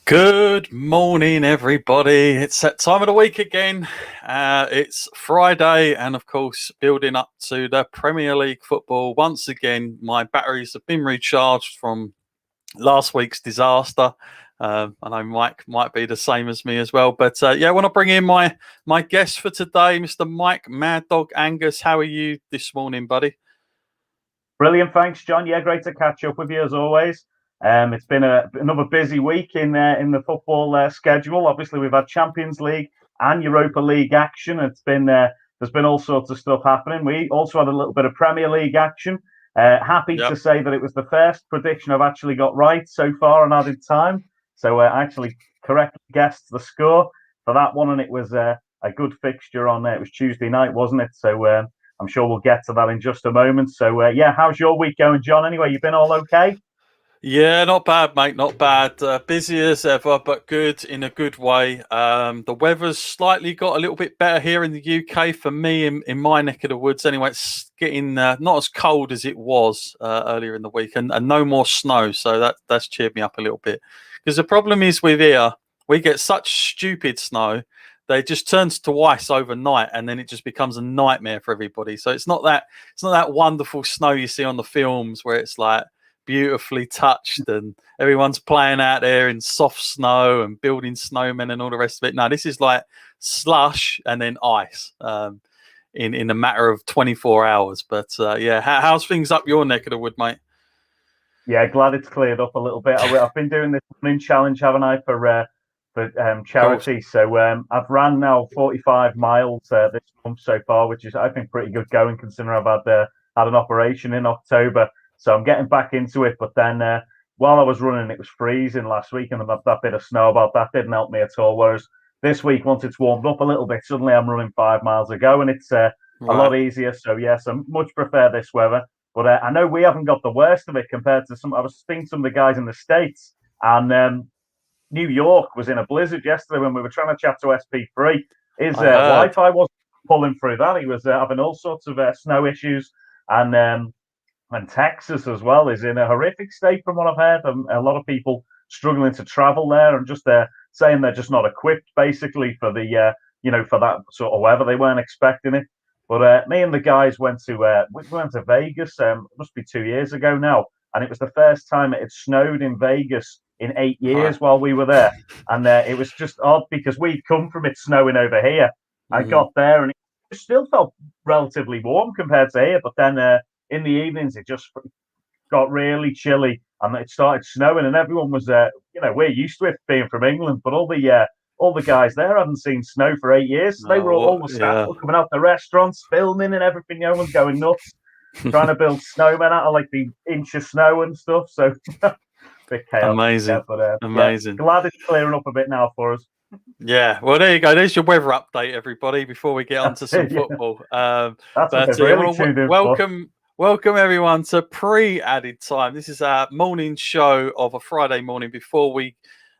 Good morning, everybody. It's that time of the week again. It's Friday, and of course, building up to the Premier League football. Once again, my batteries have been recharged from last week's disaster. I know Mike might be the same as me as well. But I want to bring in my guest for today, Mr. Mike Mad Dog Angus. How are you this morning, buddy? Brilliant, thanks, John. Yeah, great to catch up with you as always. It's been another busy week in the football schedule. Obviously, we've had Champions League and Europa League action. It's been there's been all sorts of stuff happening. We also had a little bit of Premier League action. Happy to say that it was the first prediction I've actually got right so far on added time. So I actually correctly guessed the score for that one, and it was a good fixture on there. It was Tuesday night, wasn't it? So I'm sure we'll get to that in just a moment. So how's your week going, John? Anyway, you been all okay? Yeah, not bad, mate. Not bad. Busy as ever, but good in a good way. The weather's slightly got a little bit better here in the UK for me in my neck of the woods. Anyway, it's getting not as cold as it was earlier in the week, and no more snow. So that's cheered me up a little bit. Because the problem is with here, we get such stupid snow. They just turns to ice overnight, and then it just becomes a nightmare for everybody. So it's not that wonderful snow you see on the films where it's like beautifully touched and everyone's playing out there in soft snow and building snowmen and all the rest of it. No, this is like slush and then ice in a matter of 24 hours. But how's things up your neck of the wood, mate? Yeah, glad it's cleared up a little bit. I've been doing this running challenge, haven't I, for charity. So I've ran now 45 miles this month so far, which is, I think, pretty good going considering I've had an operation in October. So I'm getting back into it. But then while I was running, it was freezing last week, and that bit of snow about that didn't help me at all. Whereas this week, once it's warmed up a little bit, suddenly I'm running 5 miles a go, and it's a lot easier. So yes, I much prefer this weather. But I know we haven't got the worst of it compared to some. I was speaking to some of the guys in the States, and New York was in a blizzard yesterday when we were trying to chat to SP3. His Wi-Fi wasn't pulling through that. He was having all sorts of snow issues, and Texas as well is in a horrific state from what I've heard. A lot of people struggling to travel there and just saying they're just not equipped basically for the for that sort of weather. They weren't expecting it. But me and the guys went to Vegas. Must be 2 years ago now, and it was the first time it had snowed in Vegas in 8 years while we were there. And it was just odd because we'd come from it snowing over here. I got there and it still felt relatively warm compared to here, but then in the evenings it just got really chilly and it started snowing, and everyone was we're used to it being from England, but all the guys there hadn't seen snow for 8 years. So they were all the staff were coming out the restaurants, filming and everything. No one's going nuts, trying to build snowmen out of like the inch of snow and stuff. So bit chaotic. Amazing, but amazing. Glad it's clearing up a bit now for us. Yeah, well, there you go. There's your weather update, everybody. Before we get on to some football, welcome everyone to pre-added time. This is our morning show of a Friday morning before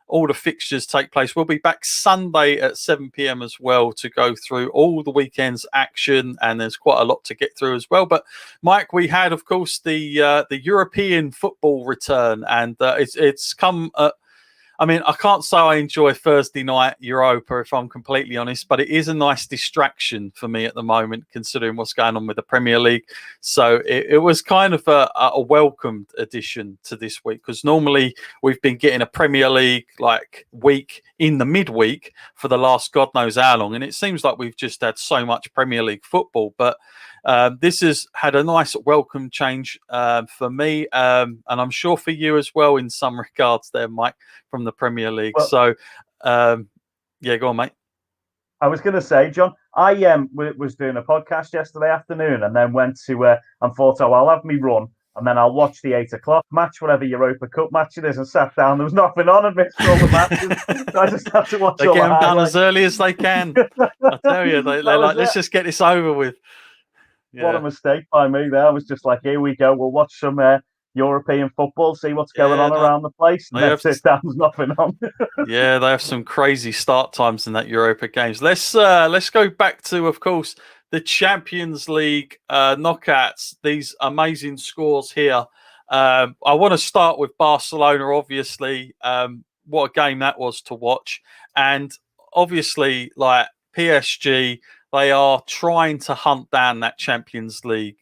all the fixtures take place. We'll be back Sunday at 7 p.m. as well to go through all the weekend's action, and there's quite a lot to get through as well. But Mike, we had, of course, the European football return, and it's come I mean, I can't say I enjoy Thursday night Europa, if I'm completely honest, but it is a nice distraction for me at the moment, considering what's going on with the Premier League. So it was kind of a welcomed addition to this week, because normally we've been getting a Premier League like week in the midweek for the last God knows how long, and it seems like we've just had so much Premier League football. But this has had a nice welcome change for me, and I'm sure for you as well in some regards there, Mike, from the Premier League. Well, so, yeah, go on, mate. I was going to say, John, I was doing a podcast yesterday afternoon and then went to and thought, oh, I'll have me run and then I'll watch the 8 o'clock match, whatever Europa Cup match it is, and sat down. There was nothing on and missed all the matches. So I just had to watch they all get the them done highlights. as early as they can. I tell you, they're like, let's just get this over with. Yeah. What a mistake by me there. I was just like, here we go. We'll watch some European football, see what's going on around the place, and then sit down, there's nothing on. Yeah, they have some crazy start times in that Europa games. Let's go back to, of course, the Champions League knockouts. These amazing scores here. I want to start with Barcelona, obviously. What a game that was to watch. And obviously, like PSG, they are trying to hunt down that Champions League.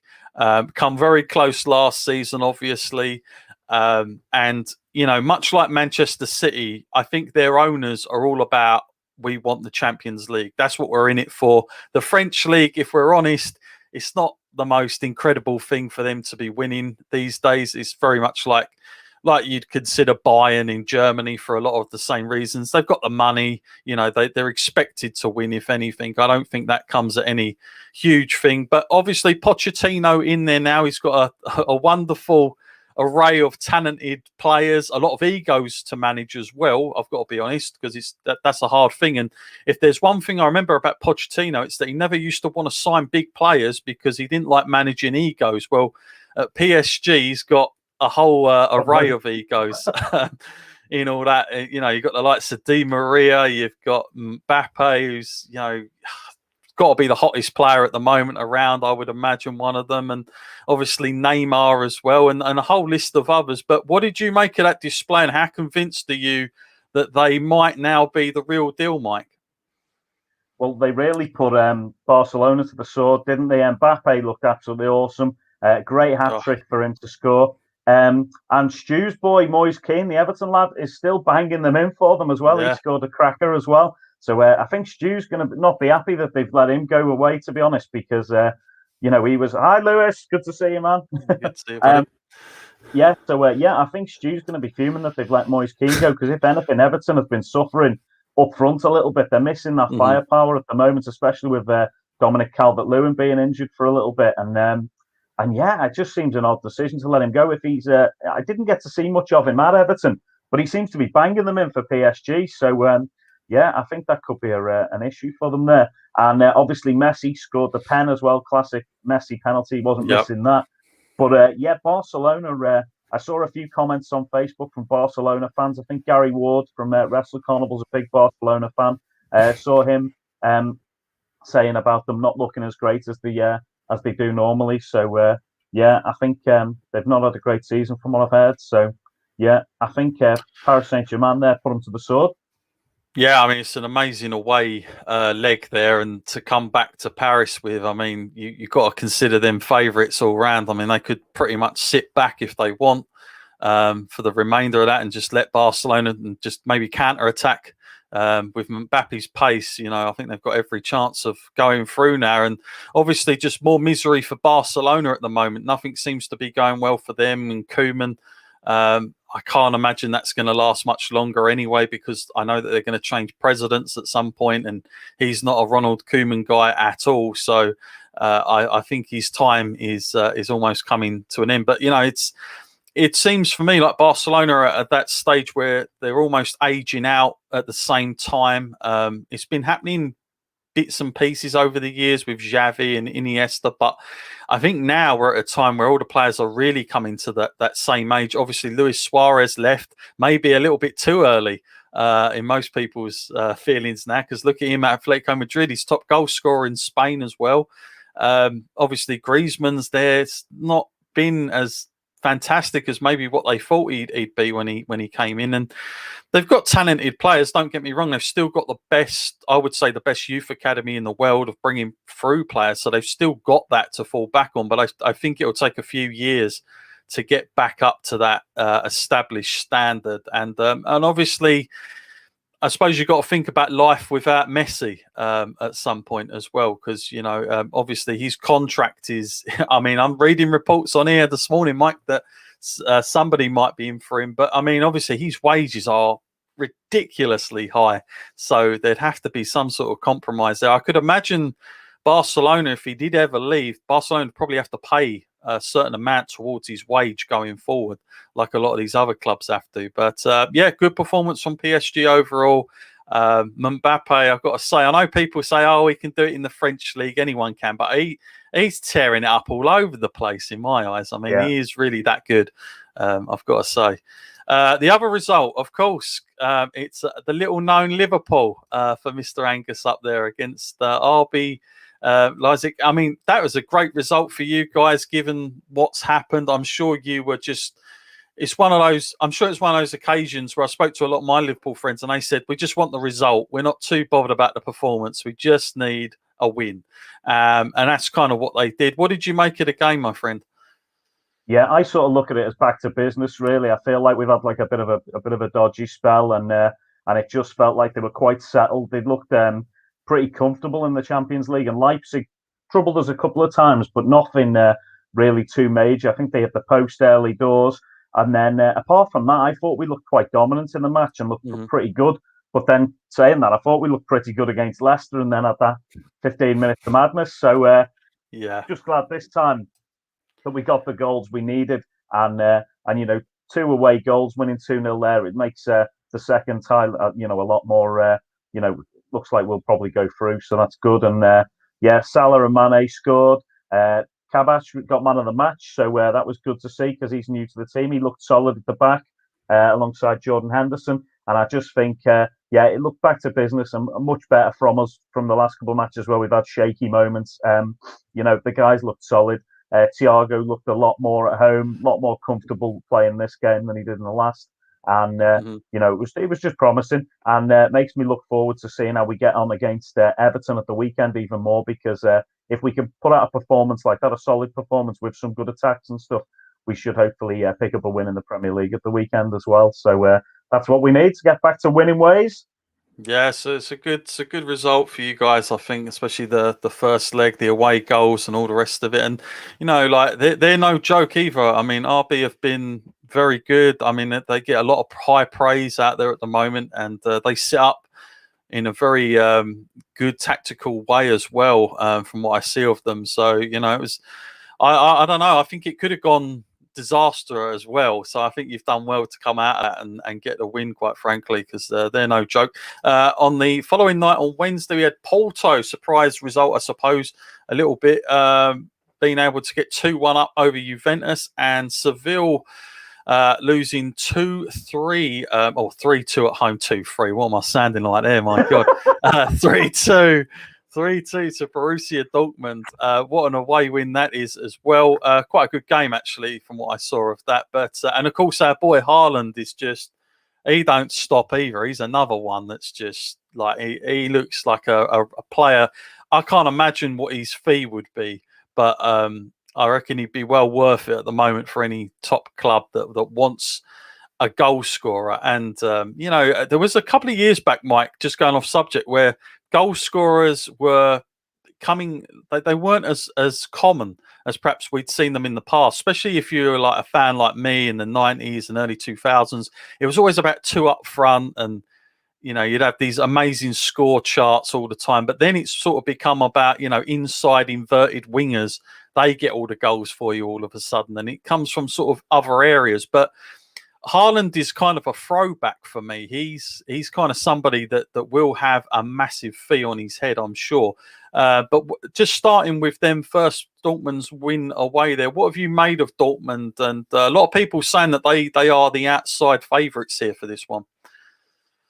Come very close last season, obviously. And, you know, much like Manchester City, I think their owners are all about, we want the Champions League. That's what we're in it for. The French League, if we're honest, it's not the most incredible thing for them to be winning these days. It's very much like you'd consider Bayern in Germany for a lot of the same reasons. They've got the money, you know, they're expected to win, if anything. I don't think that comes at any huge thing. But obviously Pochettino in there now, he's got a wonderful array of talented players, a lot of egos to manage as well, I've got to be honest, because that's a hard thing. And if there's one thing I remember about Pochettino, it's that he never used to want to sign big players because he didn't like managing egos. Well, at PSG, he's got a whole array of egos in all that. You know, you've got the likes of Di Maria, you've got Mbappe, who's, you know, got to be the hottest player at the moment around, I would imagine, one of them, and obviously Neymar as well, and a whole list of others. But what did you make of that display, and how convinced are you that they might now be the real deal, Mike? Well, they really put Barcelona to the sword, didn't they? Mbappe looked absolutely awesome. Great hat-trick for him to score. And Stu's boy, Moise Kean, the Everton lad, is still banging them in for them as well. Yeah. He scored a cracker as well. So I think Stu's going to not be happy that they've let him go away, to be honest, because, you know, he was, hi, Lewis, good to see you, man. Good to see you, buddy. Yeah, so, I think Stu's going to be fuming that they've let Moise Kean go, because if anything, Everton have been suffering up front a little bit. They're missing that firepower at the moment, especially with Dominic Calvert-Lewin being injured for a little bit. And yeah, it just seems an odd decision to let him go. If he's, I didn't get to see much of him at Everton, but he seems to be banging them in for PSG. So, yeah, I think that could be an issue for them there. And obviously, Messi scored the pen as well. Classic Messi penalty. Wasn't missing that. But yeah, Barcelona. I saw a few comments on Facebook from Barcelona fans. I think Gary Ward from Wrestler Carnival's a big Barcelona fan. Saw him saying about them not looking as great as they do normally. So yeah, I think they've not had a great season from what I've heard. So yeah, I think Paris Saint-Germain there put them to the sword. Yeah, I mean, it's an amazing away leg there, and to come back to Paris with, I mean, you've got to consider them favourites all round. I mean, they could pretty much sit back if they want for the remainder of that and just let Barcelona and just maybe counter-attack with Mbappe's pace. You know, I think they've got every chance of going through now, and obviously just more misery for Barcelona at the moment. Nothing seems to be going well for them and Koeman. I can't imagine that's going to last much longer anyway, because I know that they're going to change presidents at some point, and he's not a Ronald Koeman guy at all. So I think his time is almost coming to an end. But you know, it seems for me like Barcelona are at that stage where they're almost aging out at the same time. It's been happening bits and pieces over the years with Xavi and Iniesta, but I think now we're at a time where all the players are really coming to that same age. Obviously, Luis Suarez left maybe a little bit too early in most people's feelings now, because look at him at Atletico Madrid. He's top goal scorer in Spain as well. Obviously, Griezmann's there. It's not been as fantastic as maybe what they thought he'd be when he came in. And they've got talented players. Don't get me wrong; they've still got the best, I would say, the best youth academy in the world of bringing through players. So they've still got that to fall back on. But I think it will take a few years to get back up to that established standard. And obviously, I suppose you've got to think about life without Messi at some point as well, because, obviously his contract is, I mean, I'm reading reports on here this morning, Mike, that somebody might be in for him. But, I mean, obviously his wages are ridiculously high. So there'd have to be some sort of compromise there. I could imagine Barcelona, if he did ever leave, Barcelona would probably have to pay a certain amount towards his wage going forward, like a lot of these other clubs have to. But yeah, good performance from PSG overall. Mbappe, I've got to say, I know people say, oh, he can do it in the French league. Anyone can, but he's tearing it up all over the place in my eyes. I mean, He is really that good, I've got to say. The other result, of course, it's the little known Liverpool for Mr. Angus up there against RB Leipzig. I mean, that was a great result for you guys, given what's happened. I'm sure you were just, it's one of those occasions where I spoke to a lot of my Liverpool friends and they said, we just want the result. We're not too bothered about the performance. We just need a win. And that's kind of what they did. What did you make of the game, my friend? Yeah, I sort of look at it as back to business, really. I feel like we've had like a bit of a dodgy spell, and it just felt like they were quite settled. They looked pretty comfortable in the Champions League, and Leipzig troubled us a couple of times, but nothing really too major. I think they hit the post early doors, and then apart from that, I thought we looked quite dominant in the match and looked pretty good. But then saying that, I thought we looked pretty good against Leicester, and then at that 15 minutes of madness. So just glad this time that we got the goals we needed, and 2 away goals, winning 2-0 there. It makes the second tie a lot more. Looks like we'll probably go through, so that's good. And Salah and Mane scored. Kabach got man of the match, so that was good to see because he's new to the team. He looked solid at the back alongside Jordan Henderson, and I just think it looked back to business and much better from us from the last couple of matches where we've had shaky moments. The guys looked solid. Thiago looked a lot more at home, a lot more comfortable playing this game than he did in the last. And it was just promising, and makes me look forward to seeing how we get on against Everton at the weekend even more, because if we can put out a performance like that, a solid performance with some good attacks and stuff, we should hopefully pick up a win in the Premier League at the weekend as well. So that's what we need to get back to winning ways. Yeah, so it's a good result for you guys, I think, especially the first leg, the away goals and all the rest of it. And they're no joke either. I mean, RB have been very good. I mean, they get a lot of high praise out there at the moment, and they set up in a very good tactical way as well, from what I see of them. So it was, I don't know. I think it could have gone disaster as well. So I think you've done well to come out of that and get the win, quite frankly, because they're no joke. On the following night on Wednesday, we had Porto, surprise result, I suppose, a little bit, being able to get 2-1 up over Juventus, and Seville losing 2-3, or 3-2 at home, 2-3. What am I sounding like there? My God. 3-2 to Borussia Dortmund. What an away win that is as well. Quite a good game, actually, from what I saw of that. But and of course, our boy Haaland is just, he don't stop either. He's another one that's just like, he looks like a player. I can't imagine what his fee would be, but I reckon he'd be well worth it at the moment for any top club that wants a goal scorer. And there was a couple of years back, Mike, just going off subject, where goal scorers were coming, they weren't as common as perhaps we'd seen them in the past, especially if you're like a fan like me in the 90s and early 2000s. It was always about 2 up front, and you'd have these amazing score charts all the time. But then it's sort of become about, inside inverted wingers. They get all the goals for you all of a sudden, and it comes from sort of other areas. But Haaland is kind of a throwback for me. He's kind of somebody that will have a massive fee on his head, I'm sure. But just starting with them first, Dortmund's win away there. What have you made of Dortmund? And a lot of people saying that they are the outside favourites here for this one.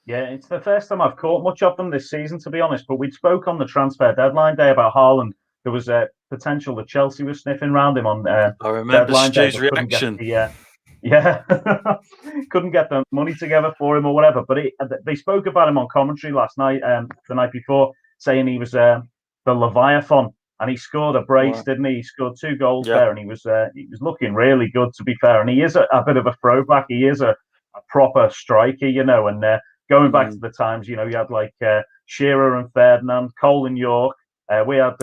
Yeah, it's the first time I've caught much of them this season, to be honest. But we spoke on the transfer deadline day about Haaland. There was potential that Chelsea was sniffing around him on I remember deadline day, Stu's but couldn't get reaction. yeah, couldn't get the money together for him or whatever. But they spoke about him on commentary last night, the night before, saying he was the Leviathan, and he scored a brace, Right. didn't he? He scored 2 goals Yeah. there, and he was looking really good, to be fair. And he is a bit of a throwback. He is a proper striker, you know. And going back to the times, you know, you had like Shearer and Ferdinand, Cole and York. We had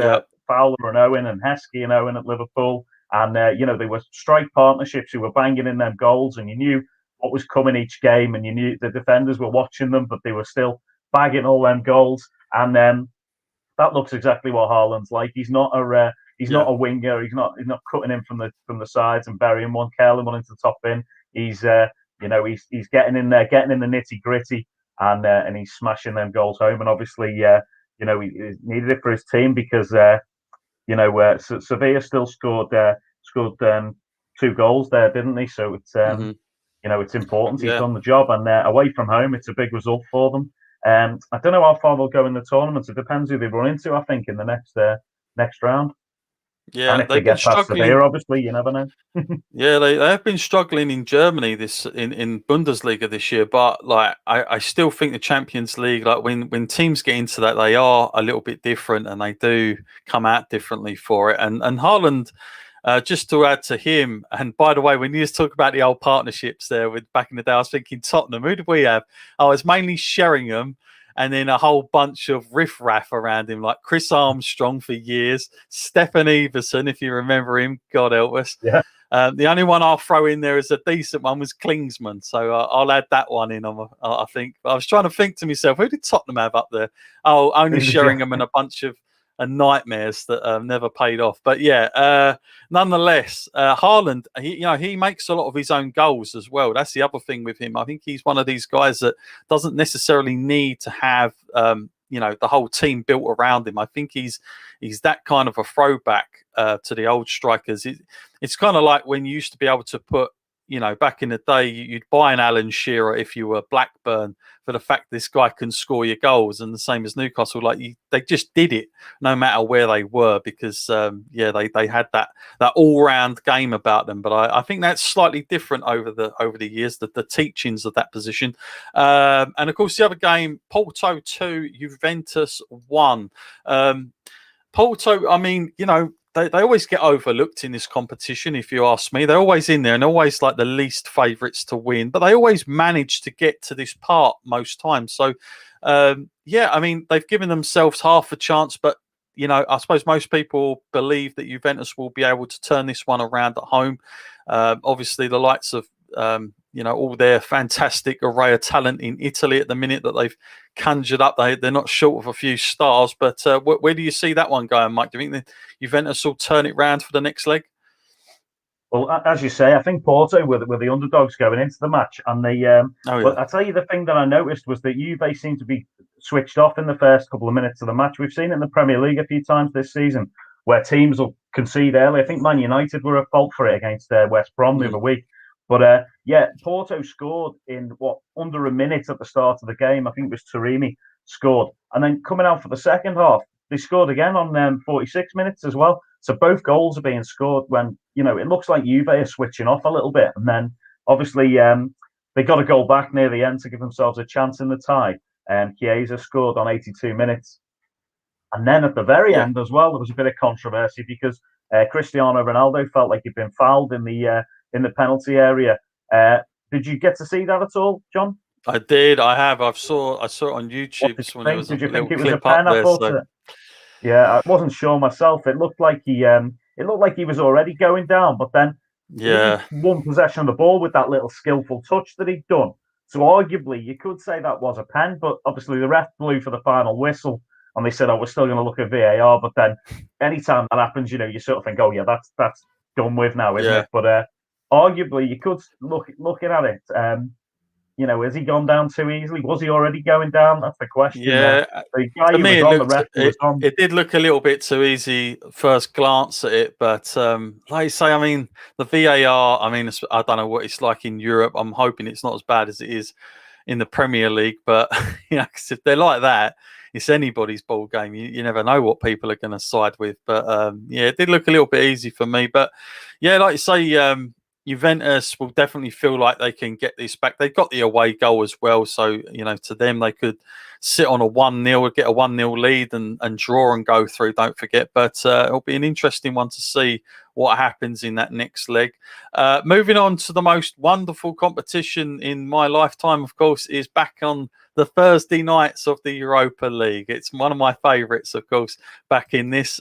Fowler and Owen and Heskey and Owen at Liverpool. And, you know, they were strike partnerships who were banging in them goals, and you knew what was coming each game, and you knew the defenders were watching them, but they were still bagging all them goals. And that looks exactly what Haaland's like. He's not a winger. He's not cutting in from the sides and burying one, curling one into the top bin. He's he's getting in there, getting in the nitty gritty, and he's smashing them goals home. And obviously, he needed it for his team because Sevilla still scored 2 goals there, didn't they? So it's it's important. He's done the job, and away from home, it's a big result for them. I don't know how far they'll go in the tournament. It depends who they run into, I think, in the next round. Yeah, and if they get past Sevilla, obviously, you never know. Yeah, they have been struggling in Germany in Bundesliga this year, but like I still think the Champions League, like when teams get into that, they are a little bit different and they do come out differently for it. And Haaland, just to add to him, and by the way, when you just talk about the old partnerships there with back in the day, I was thinking Tottenham. Who did we have? Oh, it's mainly Sheringham. And then a whole bunch of riffraff around him, like Chris Armstrong for years, Stefan Everson, if you remember him, God help us. Yeah. The only one I'll throw in there as a decent one was Klinsmann, so I'll add that one in. I think I was trying to think to myself, who did Tottenham have up there? Oh, only Sheringham and a bunch of nightmares that never paid off. But yeah, nonetheless, Haaland, he makes a lot of his own goals as well. That's the other thing with him. I think he's one of these guys that doesn't necessarily need to have the whole team built around him. I think he's that kind of a throwback to the old strikers. It's kind of like when you used to be able to put, back in the day, you'd buy an Alan Shearer if you were Blackburn for the fact this guy can score your goals, and the same as Newcastle, they just did it no matter where they were because they had that all-round game about them. But I think that's slightly different over the years, the teachings of that position. And of course, the other game, Porto 2, Juventus 1. Porto, I mean, they always get overlooked in this competition, if you ask me. They're always in there and always like the least favourites to win, but they always manage to get to this part most times. So, I mean, they've given themselves half a chance, but, I suppose most people believe that Juventus will be able to turn this one around at home. Obviously, the likes of, all their fantastic array of talent in Italy at the minute that they've conjured up. They're not short of a few stars, but where do you see that one going, Mike? Do you think the Juventus will turn it round for the next leg? Well, as you say, I think Porto were the underdogs going into the match, and they. But I tell you, the thing that I noticed was that Juve seemed to be switched off in the first couple of minutes of the match. We've seen it in the Premier League a few times this season, where teams will concede early. I think Man United were at fault for it against West Brom the other week. But Porto scored in under a minute at the start of the game. I think it was Taremi scored, and then coming out for the second half, they scored again on 46 minutes as well. So both goals are being scored when it looks like Juve are switching off a little bit, and then obviously they got a goal back near the end to give themselves a chance in the tie. Chiesa scored on 82 minutes, and then at the very end as well, there was a bit of controversy because Cristiano Ronaldo felt like he'd been fouled in the penalty area. Did you get to see that at all, John? I did. I saw it on YouTube. Did you think it was a pen? I thought. Yeah, I wasn't sure myself. It looked like he was already going down, but then one possession of the ball with that little skillful touch that he'd done. So arguably, you could say that was a pen, but obviously the ref blew for the final whistle, and they said, "Oh, we're still going to look at VAR." But then, anytime that happens, you sort of think, "Oh, yeah, that's done with now, isn't it?" But arguably, you could looking at it. Has he gone down too easily? Was he already going down? That's the question. Yeah, to me, it did look a little bit too easy first glance at it, but like you say, I mean, the VAR. I mean, I don't know what it's like in Europe. I'm hoping it's not as bad as it is in the Premier League, but because if they're like that, it's anybody's ball game. You never know what people are going to side with. But yeah, it did look a little bit easy for me. But yeah, like you say, Juventus will definitely feel like they can get this back. They've got the away goal as well. So, to them, they could sit on a 1-0, get a 1-0 lead and draw and go through, don't forget. But it'll be an interesting one to see what happens in that next leg. Moving on to the most wonderful competition in my lifetime, of course, is back on the Thursday nights of the Europa League. It's one of my favourites, of course, back in this.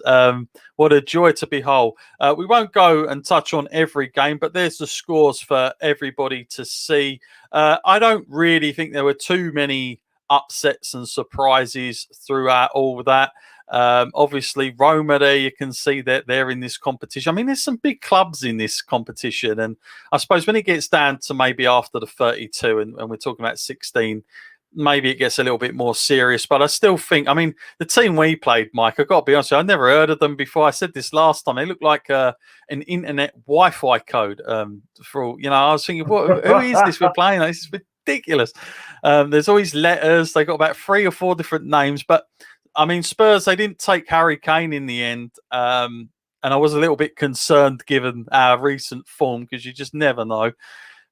What a joy to behold. We won't go and touch on every game, but there's the scores for everybody to see. I don't really think there were too many upsets and surprises throughout all of that. Obviously, Roma there, you can see that they're in this competition. I mean, there's some big clubs in this competition. And I suppose when it gets down to maybe after the 32 and we're talking about 16, maybe it gets a little bit more serious. But I still think, I mean, the team we played, Mike, I've got to be honest with you, I've never heard of them before. I said this last time. They look like an internet Wi-Fi code. I was thinking, who is this we're playing? This is ridiculous. There's always letters. They got about 3 or 4 different names. But I mean, Spurs, they didn't take Harry Kane in the end. And I was a little bit concerned given our recent form because you just never know.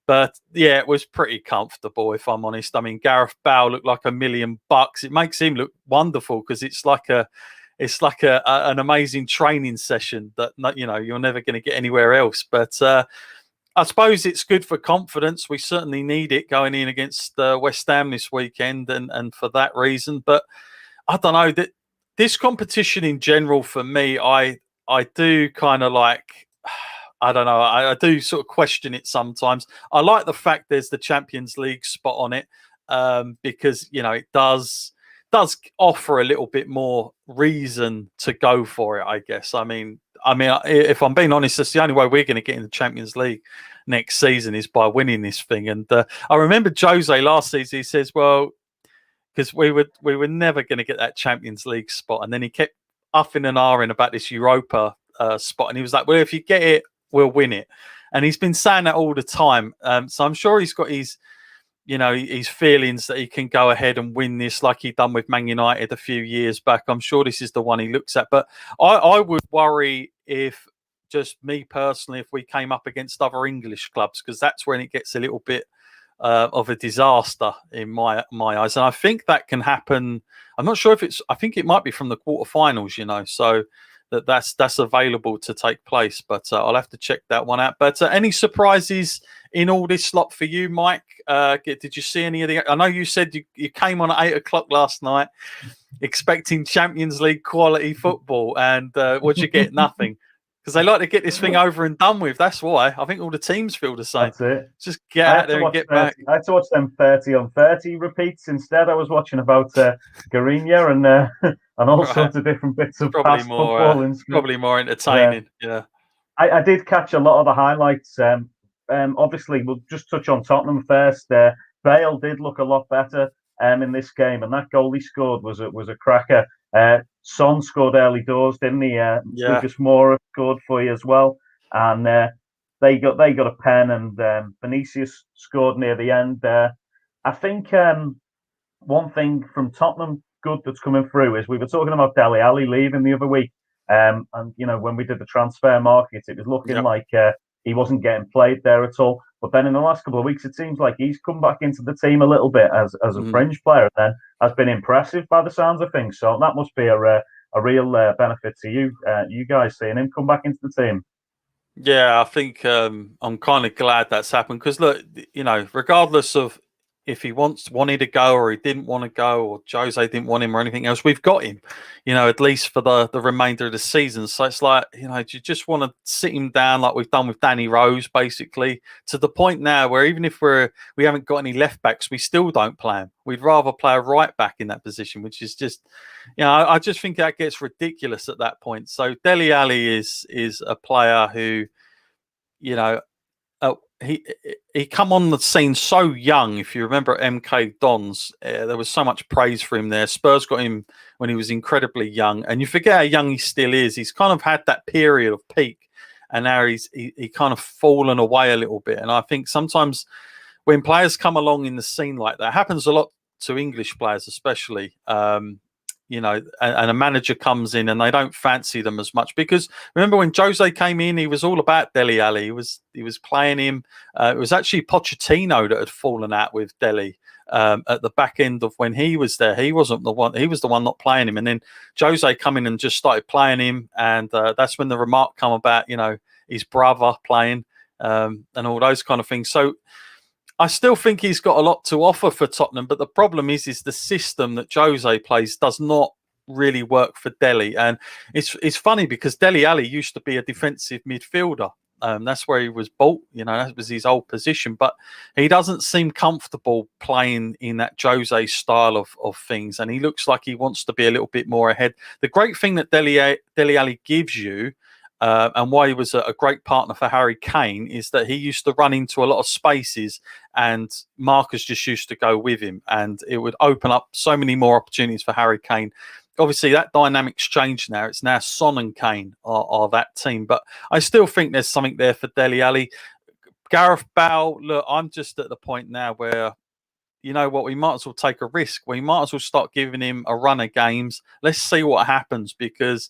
But yeah, it was pretty comfortable, if I'm honest. I mean, Gareth Bale looked like $1 million. It makes him look wonderful because it's like an amazing training session that you're never going to get anywhere else. But I suppose it's good for confidence. We certainly need it going in against West Ham this weekend, and for that reason. But I don't know that this competition in general for me, I do kind of like. I don't know. I do sort of question it sometimes. I like the fact there's the Champions League spot on it because it does offer a little bit more reason to go for it, I guess. I mean, if I'm being honest, that's the only way we're going to get in the Champions League next season is by winning this thing. And I remember Jose last season. He says, "Well, because we were never going to get that Champions League spot," and then he kept uffing and ahhing about this Europa spot, and he was like, "Well, if you get it, we'll win it." And he's been saying that all the time. So I'm sure he's got his feelings that he can go ahead and win this like he done with Man United a few years back. I'm sure this is the one he looks at. But I would worry if, just me personally, if we came up against other English clubs, because that's when it gets a little bit of a disaster in my eyes. And I think that can happen. I'm not sure if I think it might be from the quarterfinals, so that's available to take place, but I'll have to check that one out. But any surprises in all this slot for you, Mike? Did you see any of the? I know you said you came on at 8:00 last night, expecting Champions League quality football, and what'd you get? Nothing, because they like to get this thing over and done with. That's why I think all the teams feel the same. That's it. Just get out there and get back. I had to watch them 30 on 30 repeats instead. I was watching about Garinha and all sorts of different bits of past football. Probably more entertaining. Yeah. I did catch a lot of the highlights. Obviously, we'll just touch on Tottenham first. Bale did look a lot better in this game, and that goal he scored was a cracker. Son scored early doors, didn't he? Lucas Moura scored for you as well, and they got a pen, and Vinicius scored near the end. I think one thing from Tottenham good that's coming through is we were talking about Dele Alli leaving the other week, and when we did the transfer market, it was looking like he wasn't getting played there at all. But then in the last couple of weeks, it seems like he's come back into the team a little bit as a fringe player, and then has been impressive by the sounds of things. So that must be a real benefit to you guys seeing him come back into the team. Yeah, I think I'm kind of glad that's happened because look, regardless of if he wanted to go or he didn't want to go or Jose didn't want him or anything else, we've got him, at least for the remainder of the season. So it's like, you just want to sit him down like we've done with Danny Rose, basically, to the point now where even if we haven't got any left backs, we still don't play him. We'd rather play a right back in that position, which is just, I just think that gets ridiculous at that point. So Dele Alli is a player who, he come on the scene so young. If you remember MK Dons, there was so much praise for him there. Spurs got him when he was incredibly young, and you forget how young he still is. He's kind of had that period of peak, and now he kind of fallen away a little bit. And I think sometimes when players come along in the scene like that, happens a lot to English players especially. and a manager comes in and they don't fancy them as much. Because remember when Jose came in, he was all about Dele Alli. He was playing him. It was actually Pochettino that had fallen out with Dele at the back end of when he was there. He wasn't the one. He was the one not playing him. And then Jose come in and just started playing him. And that's when the remark come about, his brother playing and all those kind of things. So I still think he's got a lot to offer for Tottenham, but the problem is the system that Jose plays does not really work for Dele. And it's funny because Dele Alli used to be a defensive midfielder. That's where he was bought, that was his old position, but he doesn't seem comfortable playing in that Jose style of things. And he looks like he wants to be a little bit more ahead. The great thing that Dele Alli gives you, and why he was a great partner for Harry Kane, is that he used to run into a lot of spaces and Marcus just used to go with him, and it would open up so many more opportunities for Harry Kane. Obviously, that dynamic's changed now. It's now Son and Kane are that team, but I still think there's something there for Dele Alli. Gareth Bale, look, I'm just at the point now where, you know what, we might as well take a risk. We might as well start giving him a run of games. Let's see what happens, because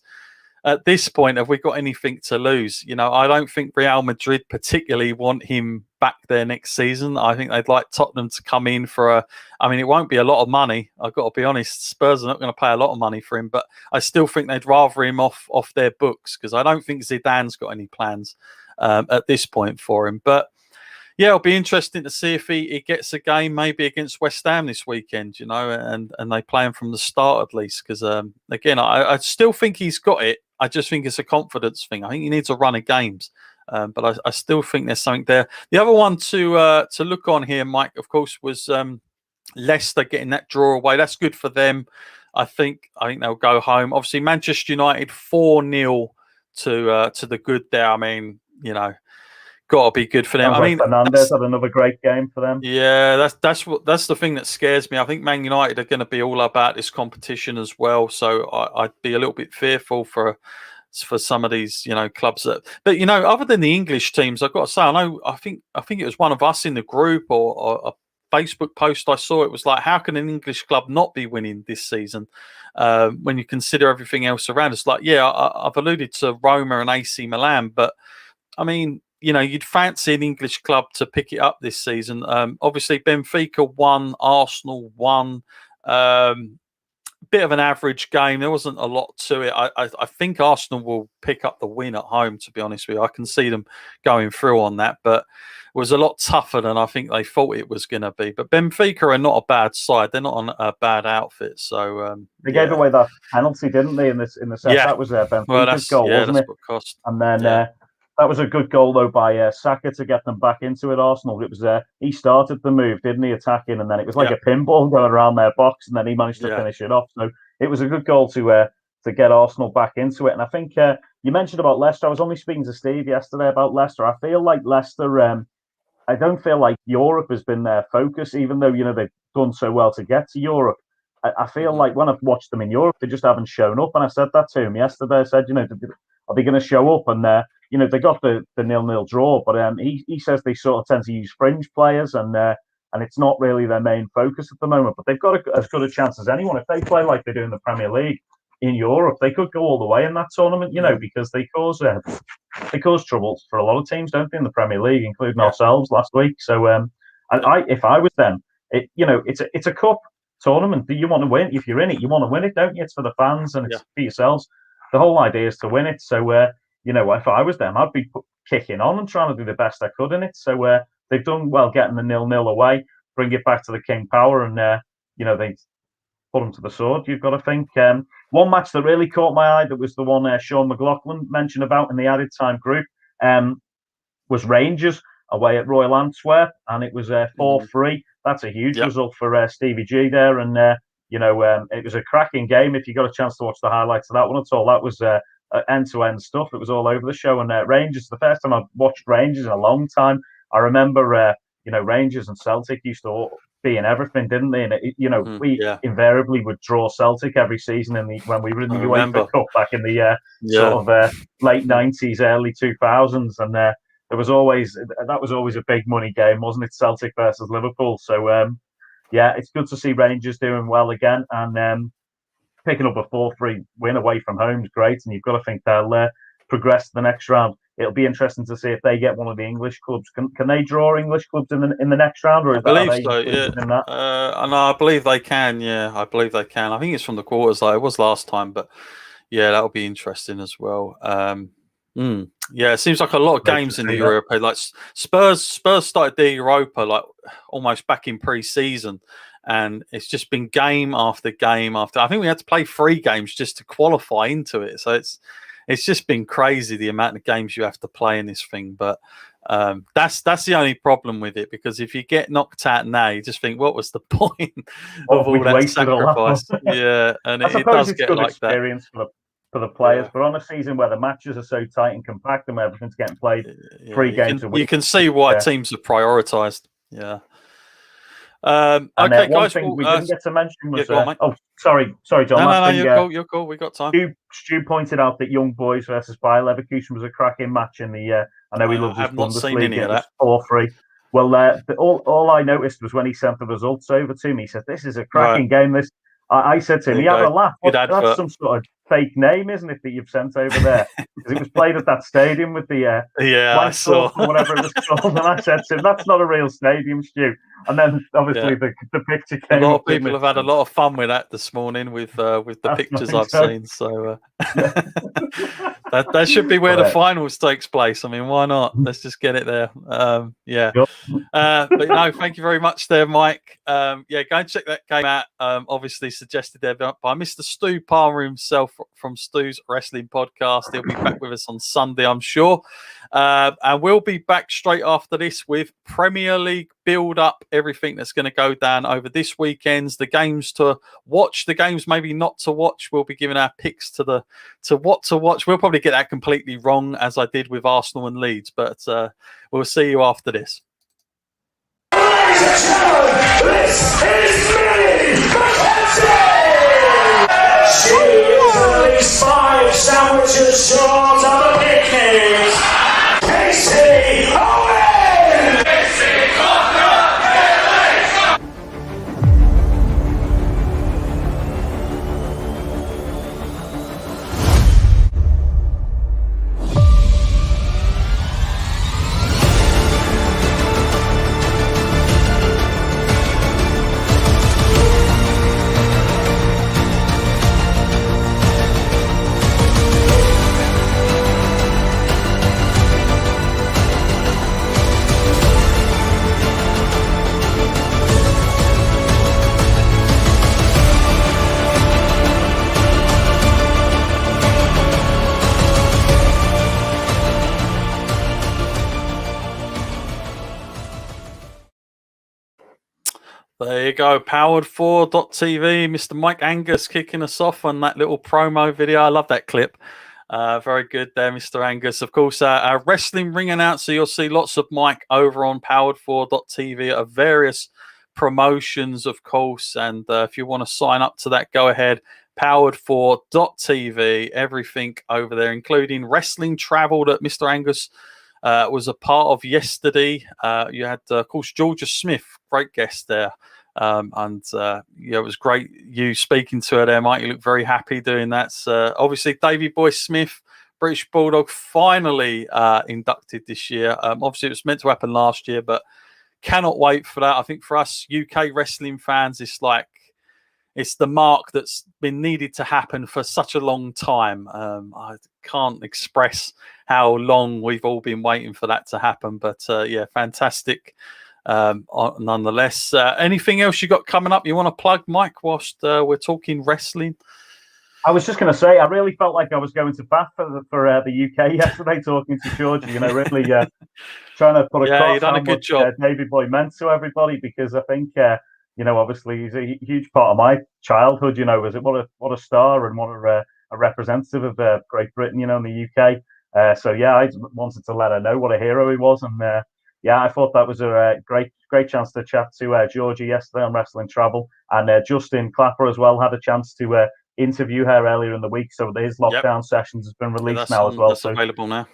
at this point, have we got anything to lose? I don't think Real Madrid particularly want him back there next season. I think they'd like Tottenham to come in for it won't be a lot of money. I've got to be honest. Spurs are not going to pay a lot of money for him, but I still think they'd rather him off their books, because I don't think Zidane's got any plans at this point for him. But yeah, it'll be interesting to see if he gets a game maybe against West Ham this weekend, and they play him from the start at least. Because again, I still think he's got it. I just think it's a confidence thing. I think he needs a run of games, but I still think there's something there. The other one to look on here, Mike, of course, was Leicester getting that draw away. That's good for them. I think they'll go home. Obviously, Manchester United 4-0 to the good there. I mean, got to be good for them. Fernandes had another great game for them. Yeah, that's the thing that scares me. I think Man United are going to be all about this competition as well. So I'd be a little bit fearful for some of these, clubs but other than the English teams, I've got to say, I think it was one of us in the group or a Facebook post I saw. It was like, how can an English club not be winning this season when you consider everything else around? It's like, yeah, I've alluded to Roma and AC Milan, but I mean, you'd fancy an English club to pick it up this season. Obviously, Benfica won, Arsenal won. Bit of an average game. There wasn't a lot to it. I think Arsenal will pick up the win at home, to be honest with you. I can see them going through on that, but it was a lot tougher than I think they thought it was going to be. But Benfica are not a bad side. They're not on a bad outfit. So they gave away that penalty, didn't they? In the set, that was Benfica's goal, wasn't it? What cost. And then. That was a good goal, though, by Saka to get them back into it, Arsenal. It was he started the move, didn't he, attacking, and then it was like a pinball going around their box, and then he managed to finish it off. So it was a good goal to get Arsenal back into it. And I think you mentioned about Leicester. I was only speaking to Steve yesterday about Leicester. I feel like Leicester, I don't feel like Europe has been their focus, even though, they've done so well to get to Europe. I feel like when I've watched them in Europe, they just haven't shown up. And I said that to him yesterday. I said, are they going to show up? And they got the 0-0 draw, but he says they sort of tend to use fringe players, and it's not really their main focus at the moment. But they've got as good a chance as anyone. If they play like they do in the Premier League in Europe, they could go all the way in that tournament, because they cause troubles for a lot of teams, don't they, in the Premier League, including ourselves last week. So if I was them, it's a cup tournament that you want to win. If you're in it, you want to win it, don't you? It's for the fans and it's for yourselves. The whole idea is to win it. So if I was them, I'd be kicking on and trying to do the best I could in it. So they've done well getting the 0-0 away, bring it back to the King Power, and they put them to the sword. You've got to think. One match that really caught my eye, that was the one Sean McLaughlin mentioned about in the added time group, was Rangers away at Royal Antwerp, and it was 4-3. That's a huge result for Stevie G there, and it was a cracking game. If you got a chance to watch the highlights of that one at all, that was end-to-end stuff. It was all over the show. And Rangers, the first time I've watched Rangers in a long time. I remember, Rangers and Celtic used to be in everything, didn't they? And we invariably would draw Celtic every season when we were in the UEFA Cup back in the sort of late 90s, early 2000s, and that was always a big money game, wasn't it? Celtic versus Liverpool. So it's good to see Rangers doing well again, and picking up a 4-3 win away from home is great, and you've got to think they'll progress to the next round. It'll be interesting to see if they get one of the English clubs. Can they draw English clubs in the next round, or I is believe that, so. Yeah, in that? and I believe they can. Yeah, I believe they can. I think it's from the quarters, like it was last time, but yeah, that'll be interesting as well. Yeah, it seems like a lot of games in the Europa. Like Spurs started the Europa like almost back in pre-season, and it's just been game after game after. I think we had to play 3 games just to qualify into it. So it's just been crazy the amount of games you have to play in this thing. But that's the only problem with it, because if you get knocked out now, you just think, what was the point of all that sacrifice? Yeah, and it does get good like experience that. For the players, but on a season where the matches are so tight and compact and everything's getting played 3 games a week, you can see why teams have prioritised. Yeah. Okay, one guys. Thing we didn't get to mention was sorry, John. No, you're cool. We got time. Stu pointed out that Young Boys versus Bayer Leverkusen was a cracking match in the. I know he loves his Bundesliga. It was 4-3. Well, all I noticed was when he sent the results over to me. He said, "This is a cracking game." I said to him, he had a laugh. That's some sort of fake name, isn't it, that you've sent over there? Because it was played at that stadium with the I saw or whatever it was called. And I said to him, "That's not a real stadium, Stu." And then obviously the picture came. A lot of people have had a lot of fun with that this morning with the pictures I've seen. So that should be where the finals takes place. I mean, why not? Let's just get it there. But no, thank you very much there, Mike. Go and check that game out. Obviously suggested there by Mr. Stu Palmer himself from Stu's Wrestling Podcast. He'll be back with us on Sunday, I'm sure. And we'll be back straight after this with Premier League build up, everything that's going to go down over this weekend's, the games to watch, the games maybe not to watch. We'll be giving our picks to what to watch. We'll probably get that completely wrong, as I did with Arsenal and Leeds, but we'll see you after this. Ladies and gentlemen, this is Millie McKenzie! She is at least 5 sandwiches short of a picnic. Casey Owen! There you go, powered4.tv. Mr. Mike Angus kicking us off on that little promo video. I love that clip. Very good there, Mr. Angus. Of course, our wrestling ring announcer, you'll see lots of Mike over on powered4.tv at various promotions, of course. And if you want to sign up to that, go ahead. Powered4.tv, everything over there, including wrestling travel that Mr. Angus was a part of yesterday. You had, of course, Georgia Smith, great guest there. It was great you speaking to her there, Mike. You look very happy doing that. Obviously, Davey Boy Smith, British Bulldog, finally inducted this year. Obviously, it was meant to happen last year, but cannot wait for that. I think for us UK wrestling fans, it's the mark that's been needed to happen for such a long time. I can't express how long we've all been waiting for that to happen. But fantastic nonetheless. Anything else you got coming up you want to plug, Mike, whilst we're talking wrestling? I was just going to say, I really felt like I was going to Bath for the UK yesterday, talking to Georgia. Really trying to put across how much Davey Boy meant to everybody, because I think obviously he's a huge part of my childhood. What a star and what a representative of Great Britain, in the UK. I wanted to let her know what a hero he was, and I thought that was a great chance to chat to Georgia yesterday on Wrestling Travel, and Justin Clapper as well had a chance to interview her earlier in the week. So his lockdown sessions has been released now as well. That's available now.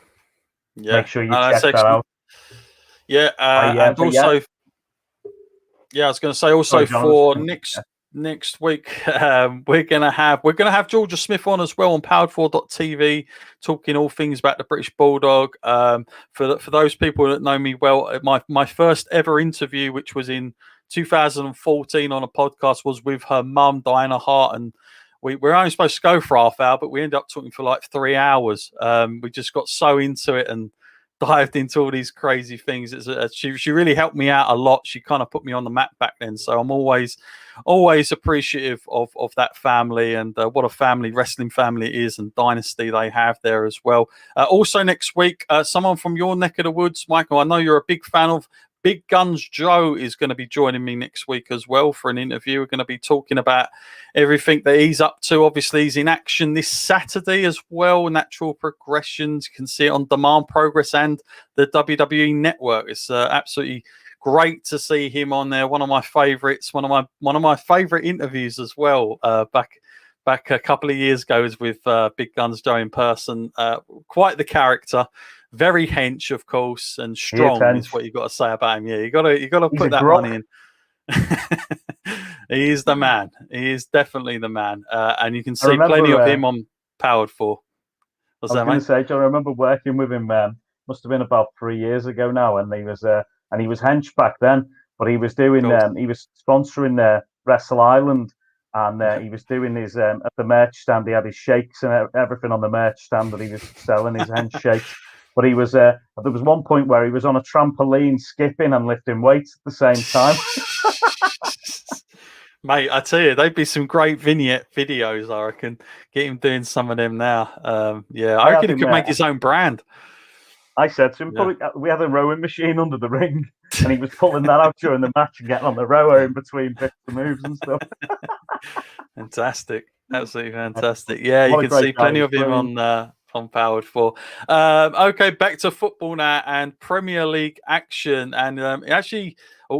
Yeah, make sure you check that out. Yeah, and also. Yeah, I was going to say also for next next week we're gonna have Georgia Smith on as well on powered4.tv, talking all things about the British Bulldog. For those people that know me well, my first ever interview, which was in 2014 on a podcast, was with her mum, Diana Hart, and we're only supposed to go for half hour, but we ended up talking for like 3 hours. We just got so into it and dived into all these crazy things. She really helped me out a lot. She kind of put me on the map back then. So I'm always appreciative of that family, and what a family, wrestling family it is, and dynasty they have there as well. Also next week, someone from your neck of the woods, Michael, I know you're a big fan of. Big Guns Joe is going to be joining me next week as well for an interview. We're going to be talking about everything that he's up to. Obviously, he's in action this Saturday as well. Natural Progressions. You can see it on Demand Progress and the WWE Network. It's absolutely great to see him on there. One of my favorites. One of my favorite interviews as well. Back a couple of years ago was with Big Guns Joe in person. Quite the character. Very hench, of course, and strong is what you got to say about him. Yeah, you got to put that money in. He is the man. He is definitely the man, and you can see plenty of him on Powered 4. I was going to say, John, I remember working with him. Must have been about 3 years ago now, and he was hench back then. But he was doing, he was sponsoring Wrestle Island, and he was doing his at the merch stand. He had his shakes and everything on the merch stand that he was selling, his hench shakes. But he was there was one point where he was on a trampoline skipping and lifting weights at the same time. Mate, I tell you, they'd be some great vignette videos. I reckon. Get him doing some of them now. Yeah, I reckon he could make his own brand. I said to him, we had a rowing machine under the ring, and he was pulling that out during the match and getting on the rower in between bits of moves and stuff. Fantastic. Absolutely fantastic. Yeah, you can see plenty of him on Powered 4. Okay, back to football now and Premier League action. And actually,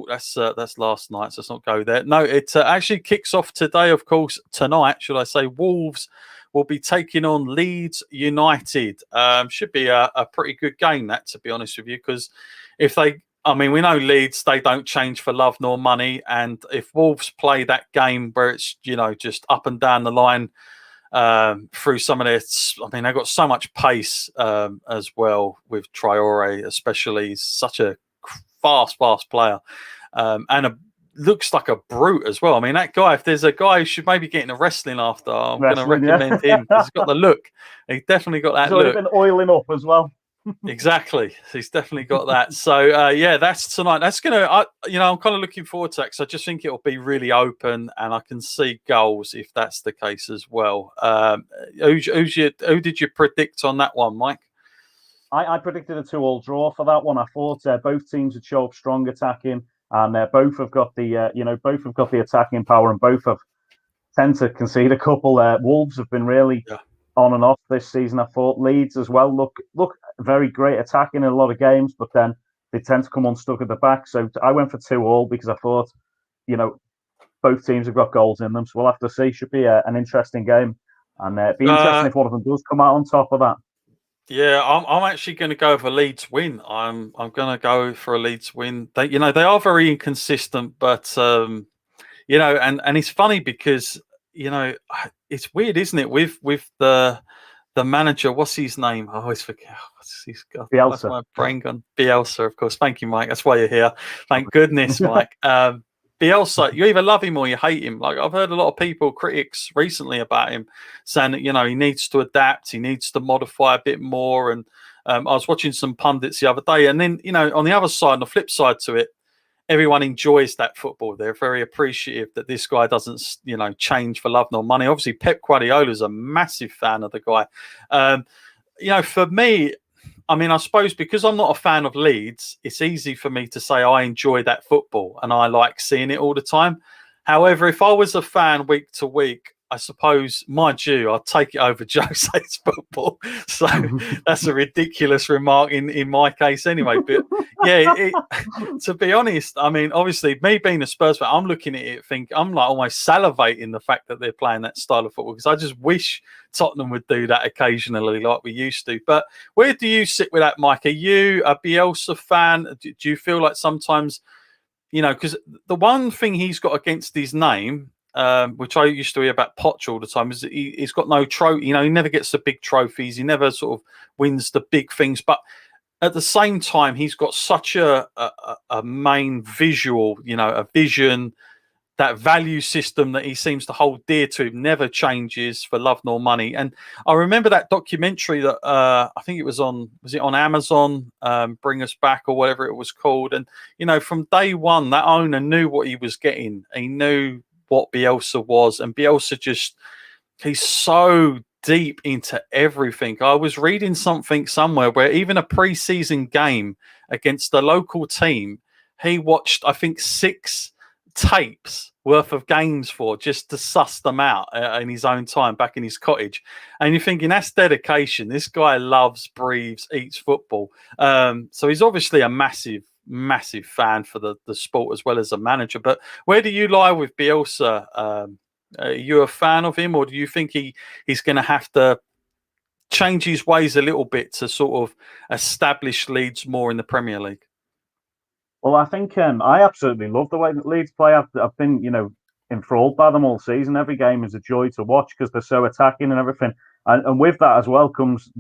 that's last night, so let's not go there. No, it actually kicks off today, of course, tonight, should I say. Wolves will be taking on Leeds United. Should be a pretty good game, that, to be honest with you, because we know Leeds, they don't change for love nor money. And if Wolves play that game where it's, just up and down the line, through some of this, they've got so much pace as well with Traore, especially. He's such a fast player, and looks like a brute as well. That guy, if there's a guy who should maybe get into wrestling after, I'm going to recommend him. He's got the look. He definitely got that look. He's been oiling up as well. Exactly. He's definitely got that. So that's tonight. That's gonna I'm kind of looking forward to that, because I just think it'll be really open and I can see goals if that's the case as well. Who did you predict on that one, Mike? I predicted a 2-2 draw for that one. I thought both teams would show up strong attacking, and both have got the attacking power, and both have tend to concede a couple. Wolves have been really on and off this season. I thought Leeds as well look very great attacking in a lot of games, but then they tend to come unstuck at the back. So I went for 2-2 because I thought, both teams have got goals in them. So we'll have to see. Should be an interesting game, and it'd be interesting if one of them does come out on top of that. Yeah, I'm actually going to go for Leeds win. I'm going to go for a Leeds win. They are very inconsistent, but and it's funny because it's weird, isn't it? With the manager, what's his name? I always forget. Bielsa. That's my brain gone. Bielsa, of course. Thank you, Mike. That's why you're here. Thank goodness, Mike. Bielsa, you either love him or you hate him. Like, I've heard a lot of people, critics recently about him, saying that, he needs to adapt, he needs to modify a bit more. And I was watching some pundits the other day, and then, on the other side, on the flip side to it, everyone enjoys that football. They're very appreciative that this guy doesn't, change for love nor money. Obviously, Pep Guardiola is a massive fan of the guy. For me, I suppose because I'm not a fan of Leeds, it's easy for me to say I enjoy that football and I like seeing it all the time. However, if I was a fan week to week, I suppose, mind you, I'd take it over Jose's football. So that's a ridiculous remark in my case anyway. But yeah, to be honest, obviously, me being a Spurs fan, I'm looking at it, I'm like almost salivating the fact that they're playing that style of football, because I just wish Tottenham would do that occasionally like we used to. But where do you sit with that, Mike? Are you a Bielsa fan? Do you feel like sometimes, because the one thing he's got against his name which I used to hear about Poch all the time, is that he's got no trophy. He never gets the big trophies. He never sort of wins the big things. But at the same time, he's got such a main visual, a vision, that value system that he seems to hold dear to him, never changes for love nor money. And I remember that documentary that I think it was on Amazon, Bring Us Back or whatever it was called. And, from day one, that owner knew what he was getting. He knew what Bielsa was. And Bielsa he's so deep into everything. I was reading something somewhere where even a pre-season game against the local team, he watched, I think, 6 tapes worth of games for just to suss them out in his own time back in his cottage. And you're thinking, that's dedication. This guy loves, breathes, eats football. So he's obviously a massive fan for the sport as well as a manager. But where do you lie with Bielsa? Are you a fan of him, or do you think he's going to have to change his ways a little bit to sort of establish Leeds more in the Premier League? Well, I think I absolutely love the way that Leeds play. I've been, enthralled by them all season. Every game is a joy to watch because they're so attacking and everything. And with that as well comes,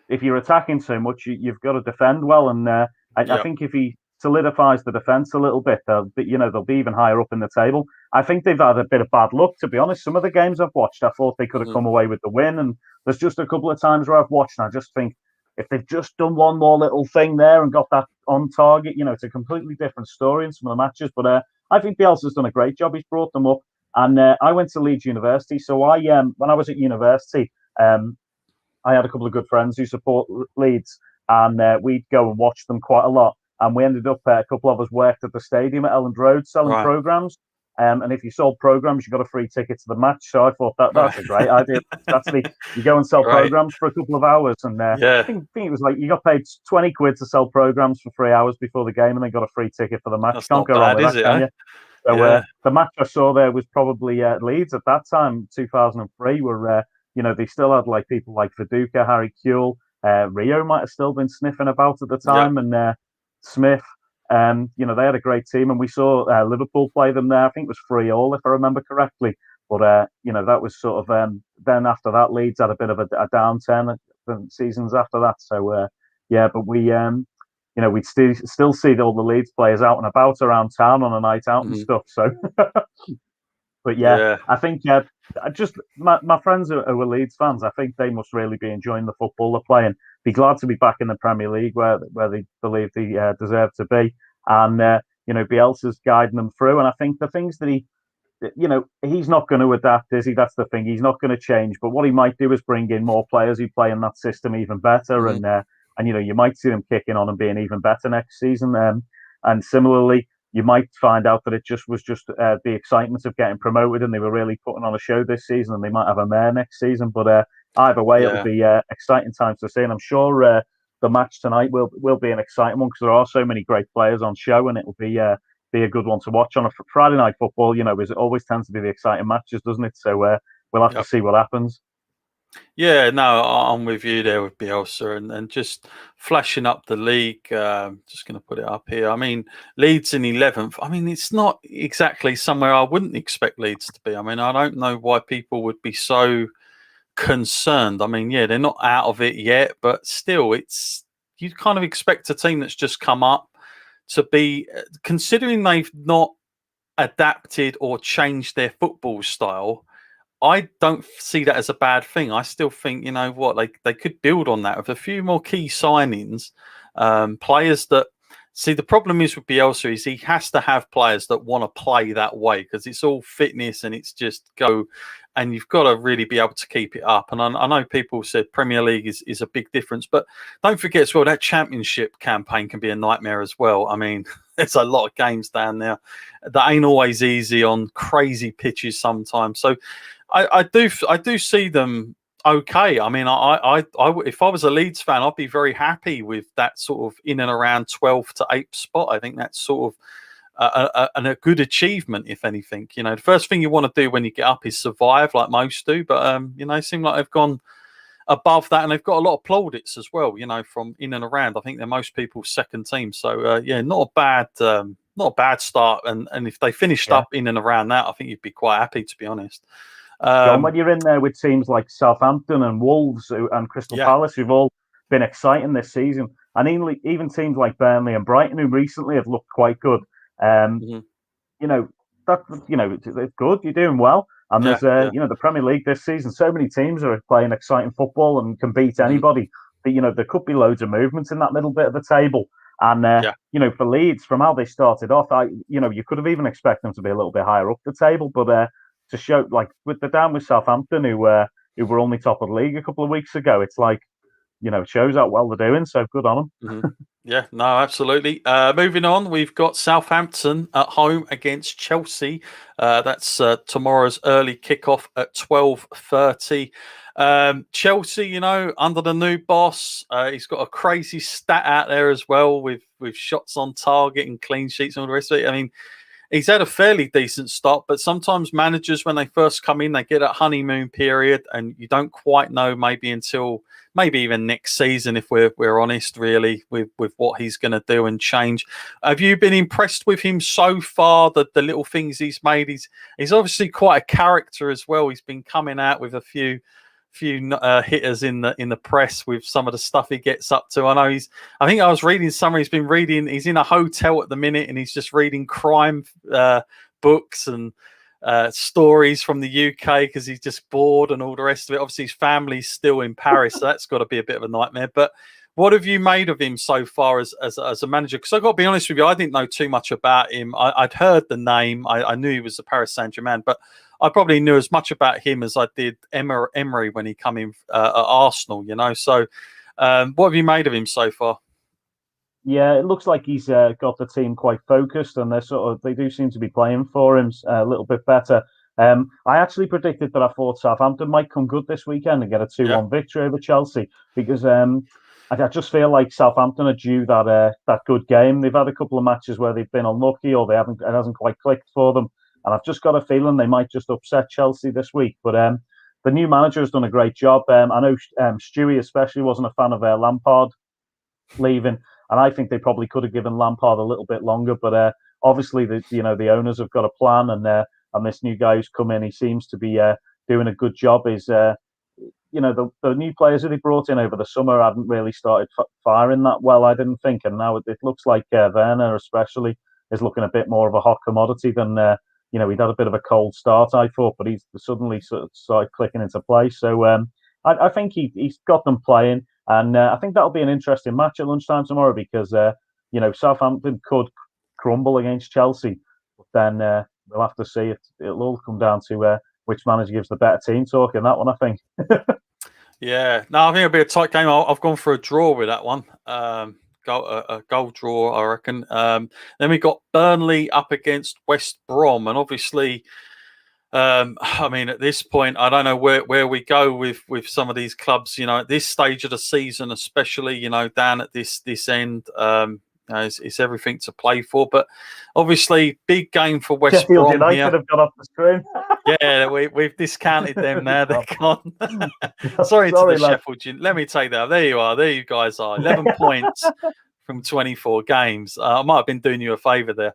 if you're attacking so much, you've got to defend well. And I think if he solidifies the defence a little bit, they'll be even higher up in the table. I think they've had a bit of bad luck, to be honest. Some of the games I've watched, I thought they could have come away with the win. And there's just a couple of times where I've watched and I just think, if they've just done one more little thing there and got that on target, it's a completely different story in some of the matches. But I think Bielsa's done a great job. He's brought them up. And I went to Leeds University. So when I was at university, I had a couple of good friends who support Leeds. And we'd go and watch them quite a lot. And we ended up, a couple of us worked at the stadium at Elland Road selling programmes. And if you sold programs, you got a free ticket to the match. So I thought that's a great idea. Actually, you go and sell programs for a couple of hours, and I think it was like you got paid 20 quid to sell programs for 3 hours before the game, and then got a free ticket for the match. That's Can't go wrong with that, can you? So the match I saw there was probably Leeds at that time, 2003, where they still had like people like Viduka, Harry Kewell, Rio might have still been sniffing about at the time, and Smith. They had a great team, and we saw Liverpool play them there. I think it was 3-3, if I remember correctly. But that was sort of then after that, Leeds had a bit of a downturn seasons after that. So but we'd still see all the Leeds players out and about around town on a night out and stuff. So, but I think just my friends who are Leeds fans, I think they must really be enjoying the football they're playing. Be glad to be back in the Premier League where they believe they deserve to be, and Bielsa's guiding them through. And I think the things that he's not going to adapt, is he? That's the thing. He's not going to change. But what he might do is bring in more players who play in that system even better, and you might see them kicking on and being even better next season. And similarly, you might find out that it was just the excitement of getting promoted, and they were really putting on a show this season, and they might have a mare next season. But either way, it'll be exciting times to see, and I'm sure the match tonight will be an exciting one because there are so many great players on show, and it will be a good one to watch on a Friday night football. It always tends to be the exciting matches, doesn't it? So we'll have to see what happens. Yeah, no, I'm with you there with Bielsa and just flashing up the league. Just going to put it up here. I mean, Leeds in 11th. I mean, it's not exactly somewhere I wouldn't expect Leeds to be. I mean, I don't know why people would be so concerned. I mean, they're not out of it yet, but still, you kind of expect a team that's just come up to be, considering they've not adapted or changed their football style. I don't see that as a bad thing. I still think, they could build on that with a few more key signings, players that. See, the problem is with Bielsa is he has to have players that want to play that way because it's all fitness and it's just go, and you've got to really be able to keep it up. And I know people said Premier League is a big difference, but don't forget as well that Championship campaign can be a nightmare as well. I mean, there's a lot of games down there that ain't always easy on crazy pitches sometimes. So I do see them okay. I mean, I if I was a Leeds fan, I'd be very happy with that sort of in and around 12th to 8th spot. I think that's sort of a good achievement, if anything. The first thing you want to do when you get up is survive, like most do. But it seems like they've gone above that, and they've got a lot of plaudits as well. From in and around. I think they're most people's second team. So not a not a bad start. And if they finished up in and around that, I think you'd be quite happy, to be honest. John, when you're in there with teams like Southampton and Wolves and Crystal Palace, who've all been exciting this season, and even teams like Burnley and Brighton, who recently have looked quite good, you know, it's good. You're doing well. And there's, you know, the Premier League this season, so many teams are playing exciting football and can beat anybody. But, you know, there could be loads of movements in that middle bit of the table. And, you know, for Leeds, from how they started off, you know, you could have even expected them to be a little bit higher up the table. But to show, like, with the down with Southampton, who were only top of the league a couple of weeks ago, it's like, you know, it shows how well they're doing. So good on them. Yeah, no, absolutely. Moving on, we've got Southampton at home against Chelsea. That's tomorrow's early kickoff at 12:30. Chelsea, you know, under the new boss, he's got a crazy stat out there as well with shots on target and clean sheets and all the rest of it. I mean, he's had a fairly decent start, but sometimes managers, when they first come in, they get a honeymoon period, and you don't quite know maybe until maybe even next season, if we're honest, really, with what he's going to do and change. Have you been impressed with him so far? The little things he's made. He's obviously quite a character as well. He's been coming out with a few hitters in the press with some of the stuff he gets up to. I think I was reading somewhere he's in a hotel at the minute, and he's just reading crime books and stories from the UK because he's just bored and all the rest of it. Obviously his family's still in Paris, so that's got to be a bit of a nightmare. But what have you made of him so far as a manager? Because I've got to be honest with you, I didn't know too much about him. I'd heard the name. I knew he was a Paris Saint-Germain, but I probably knew as much about him as I did Emery when he came in at Arsenal, you know. So what have you made of him so far? Yeah, it looks like he's got the team quite focused, and they do seem to be playing for him a little bit better. I actually predicted that I thought Southampton might come good this weekend and get a 2-1 victory over Chelsea, because I just feel like Southampton are due that good game. They've had a couple of matches where they've been unlucky, or it hasn't quite clicked for them, and I've just got a feeling they might just upset Chelsea this week. But the new manager has done a great job. I know Stewie especially wasn't a fan of Lampard leaving, and I think they probably could have given Lampard a little bit longer. But obviously, the owners have got a plan, and this new guy who's come in, he seems to be doing a good job. The new players that he brought in over the summer hadn't really started firing that well, I didn't think, and now it looks like Werner especially is looking a bit more of a hot commodity than he'd had a bit of a cold start, I thought, but he's suddenly sort of started clicking into place. So I think he's got them playing. And I think that'll be an interesting match at lunchtime tomorrow, because, Southampton could crumble against Chelsea. But then we'll have to see. It'll all come down to which manager gives the better team talk in that one, I think. Yeah. No, I think it'll be a tight game. I've gone for a draw with that one. A goal draw, I reckon. Then we got Burnley up against West Brom. And obviously... I mean, at this point, I don't know where we go with some of these clubs. You know, at this stage of the season, especially, down at this end, it's everything to play for. But obviously, big game for West Sheffield Brom United here. Have got off the screen. Yeah, we've discounted them now. They're gone. Sorry to the Sheffield. Let me take that. There you are. There you guys are. 11 points from 24 games. I might have been doing you a favour there.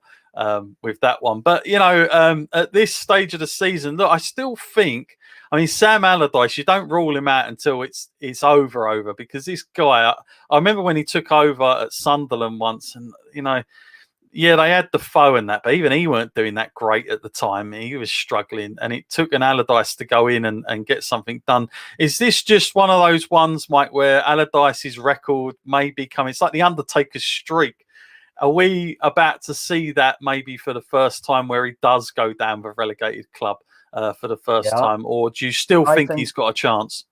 With that one, but at this stage of the season, look, I still think, Sam Allardyce, you don't rule him out until it's over, because this guy, I remember when he took over at Sunderland once, and they had the foe and that, but even he weren't doing that great at the time. He was struggling, and it took an Allardyce to go in and get something done. Is this just one of those ones, Mike, where Allardyce's record may become, it's like the Undertaker's streak? Are we about to see that maybe for the first time, where he does go down with a relegated club for the first time? Or do you still think he's got a chance?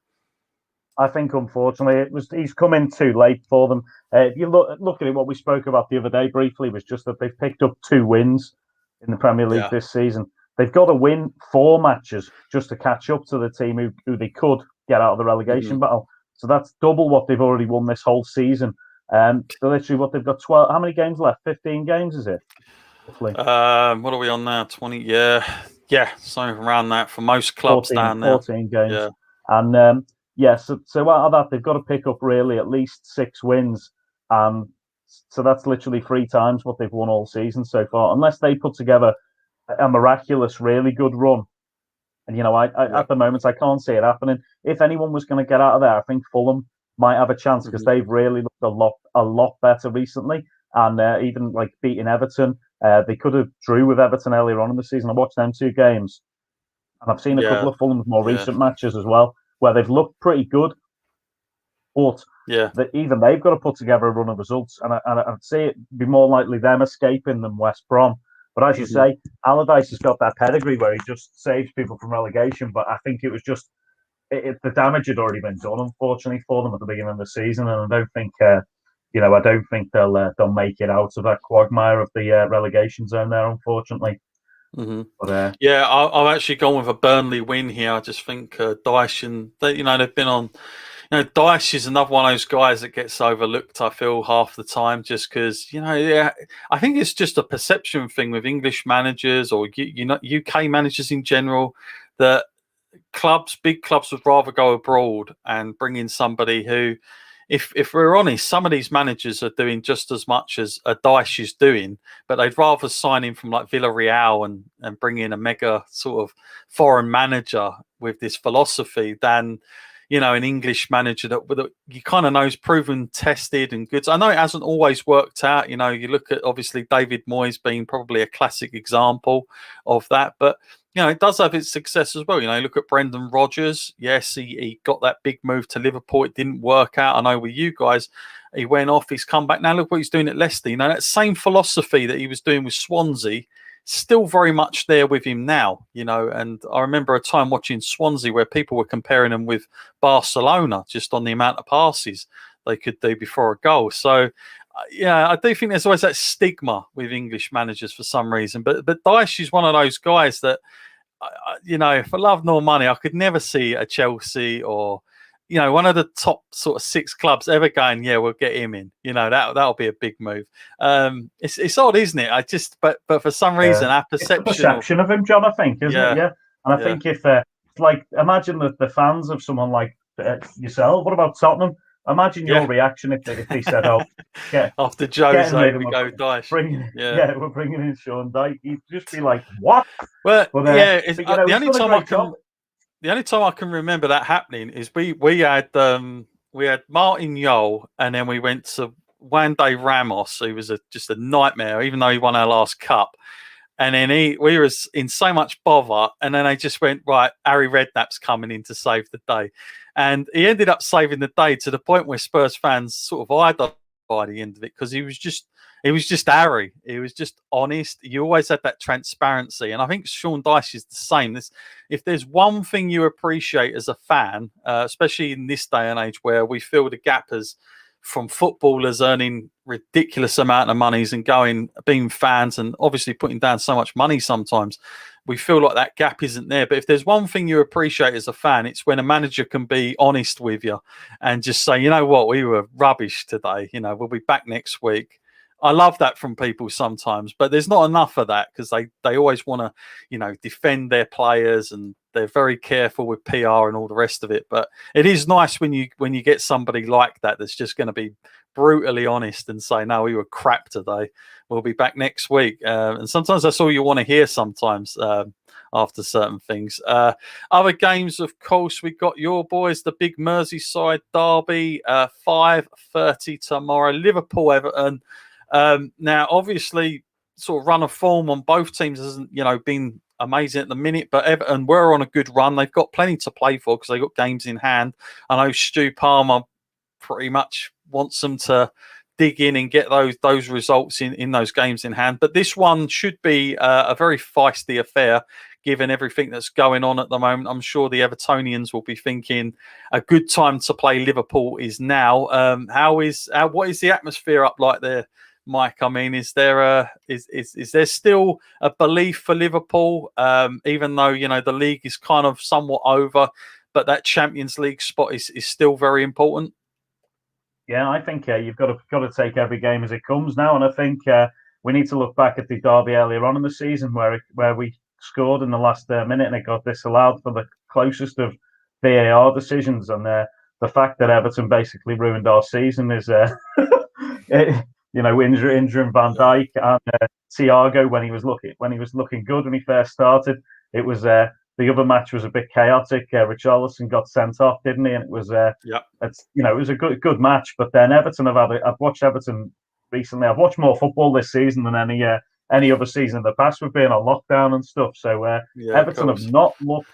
I think, unfortunately, he's come in too late for them. If you look at it, what we spoke about the other day briefly was just that they've picked up 2 wins in the Premier League this season. They've got to win 4 matches just to catch up to the team who they could get out of the relegation battle. So that's double what they've already won this whole season. So literally, what they've got 12. How many games left? 15 games, is it? Roughly. What are we on now? 20? Yeah, something around that for most clubs 14, down there. 14 games. Yeah. And so out of that, they've got to pick up really at least 6 wins. So that's literally 3 times what they've won all season so far. Unless they put together a miraculous, really good run. And, at the moment, I can't see it happening. If anyone was going to get out of there, I think Fulham might have a chance because they've really looked a lot better recently. And even like beating Everton, they could have drew with Everton earlier on in the season. I watched them 2 games, and I've seen a couple of Fulham's more recent matches as well, where they've looked pretty good. But even they've got to put together a run of results, and I'd say it'd be more likely them escaping than West Brom. But as you say, Allardyce has got that pedigree where he just saves people from relegation. But I think it was just the damage had already been done, unfortunately, for them at the beginning of the season, and I don't think they'll make it out of that quagmire of the relegation zone there, unfortunately. But, I've actually gone with a Burnley win here. I just think Dyche and they've been on. Dyche is another one of those guys that gets overlooked, I feel, half the time, just because, I think it's just a perception thing with English managers or UK managers in general, that big clubs would rather go abroad and bring in somebody who, if we're honest, some of these managers are doing just as much as a Dyche is doing, but they'd rather sign in from like Villarreal and bring in a mega sort of foreign manager with this philosophy than an English manager that you kind of know is proven, tested, and good. So I know it hasn't always worked out. You look at obviously David Moyes being probably a classic example of that, but it does have its success as well. Look at Brendan Rodgers. Yes, he got that big move to Liverpool. It didn't work out. I know with you guys, he went off. He's come back now. Look what he's doing at Leicester. That same philosophy that he was doing with Swansea, still very much there with him now, and I remember a time watching Swansea where people were comparing him with Barcelona just on the amount of passes they could do before a goal. So, I do think there's always that stigma with English managers for some reason, but Dyche is one of those guys that, for love nor money, I could never see a Chelsea or, one of the top sort of 6 clubs ever going, we'll get him in. That'll be a big move. It's odd, isn't it? But for some reason, our perception of him, John, I think, isn't it? Yeah. And I think if, imagine the fans of someone like yourself, what about Tottenham? Imagine your reaction if they said, after Jose, we go Dyche. We're bringing in Sean Dyche. You'd just be like, what? Well, the only time I can remember that happening is we had Martin Jol, and then we went to Juan de Ramos, who was just a nightmare, even though he won our last cup. And then we were in so much bother, and then they just went, right, Harry Redknapp's coming in to save the day. And he ended up saving the day to the point where Spurs fans sort of eyed up by the end of it, because he was just Harry. He was just honest. You always had that transparency. And I think Sean Dyche is the same. If there's one thing you appreciate as a fan, especially in this day and age where we feel the gap as from footballers earning ridiculous amount of monies and being fans and obviously putting down so much money sometimes, we feel like that gap isn't there. But if there's one thing you appreciate as a fan, it's when a manager can be honest with you and just say, you know what, we were rubbish today. We'll be back next week. I love that from people sometimes, but there's not enough of that because they always want to, defend their players, and they're very careful with PR and all the rest of it. But it is nice when you get somebody like that that's just going to be brutally honest and say, no, we were crap today. We'll be back next week. And sometimes that's all you want to hear sometimes after certain things. Other games, of course, we got your boys, the big Merseyside derby, 5:30 tomorrow, Liverpool, Everton. Now, obviously, sort of run of form on both teams hasn't, been amazing at the minute, but Everton were on a good run. They've got plenty to play for because they've got games in hand. I know Stu Palmer pretty much wants them to dig in and get those results in those games in hand. But this one should be a very feisty affair, given everything that's going on at the moment. I'm sure the Evertonians will be thinking a good time to play Liverpool is now. What is the atmosphere up like there, Mike? I mean, is there still a belief for Liverpool, even though the league is kind of somewhat over, but that Champions League spot is still very important? Yeah, I think you've got to take every game as it comes now, and I think we need to look back at the derby earlier on in the season where we scored in the last minute and it got disallowed for the closest of VAR decisions, and the fact that Everton basically ruined our season is injuring Van Dijk and Thiago when he was looking good when he first started. It was the other match was a bit chaotic. Richarlison got sent off, didn't he? And it was it was a good match. But then Everton I've watched Everton recently. I've watched more football this season than any other season in the past. We've been on lockdown and stuff, so Everton have not looked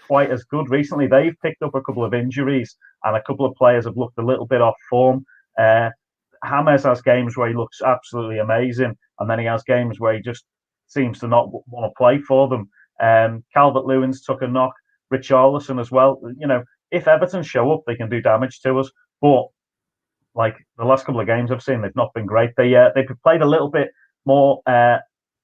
quite as good recently. They've picked up a couple of injuries, and a couple of players have looked a little bit off form. James has games where he looks absolutely amazing, and then he has games where he just seems to not want to play for them. Calvert-Lewin's took a knock, Richarlison as well. If Everton show up, they can do damage to us. But like the last couple of games I've seen, they've not been great. They played a little bit more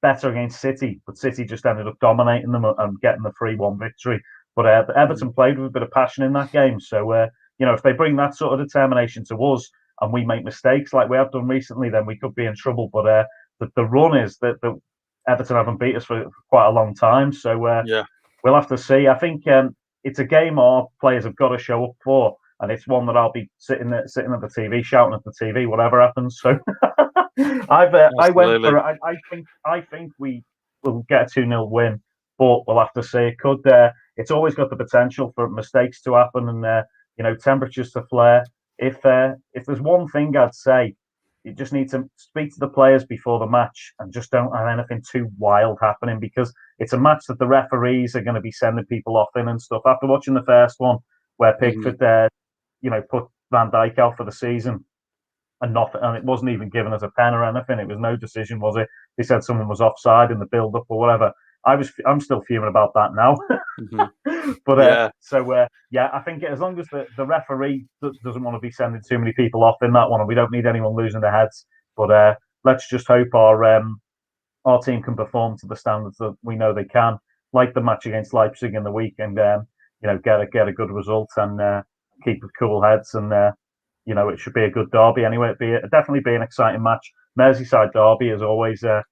better against City, but City just ended up dominating them and getting the 3-1 victory. But Everton played with a bit of passion in that game. So if they bring that sort of determination to us and we make mistakes like we have done recently, then we could be in trouble. But the run is that Everton haven't beat us for quite a long time. So we'll have to see. I think it's a game our players have got to show up for, and it's one that I'll be sitting at the TV, shouting at the TV, whatever happens. So I think we will get a 2-0 win, but we'll have to see. It's always got the potential for mistakes to happen and temperatures to flare. If there's one thing I'd say, you just need to speak to the players before the match and just don't have anything too wild happening, because it's a match that the referees are going to be sending people off in and stuff. After watching the first one where Pickford, put Van Dijk out for the season and it wasn't even given as a pen or anything. It was no decision, was it? They said someone was offside in the build-up or whatever. I'm still fuming about that now. But I think as long as the referee doesn't want to be sending too many people off in that one, and we don't need anyone losing their heads. But let's just hope our team can perform to the standards that we know they can, like the match against Leipzig in the week, and get a good result and keep cool heads. And it should be a good derby anyway. Definitely be an exciting match. Merseyside derby is always a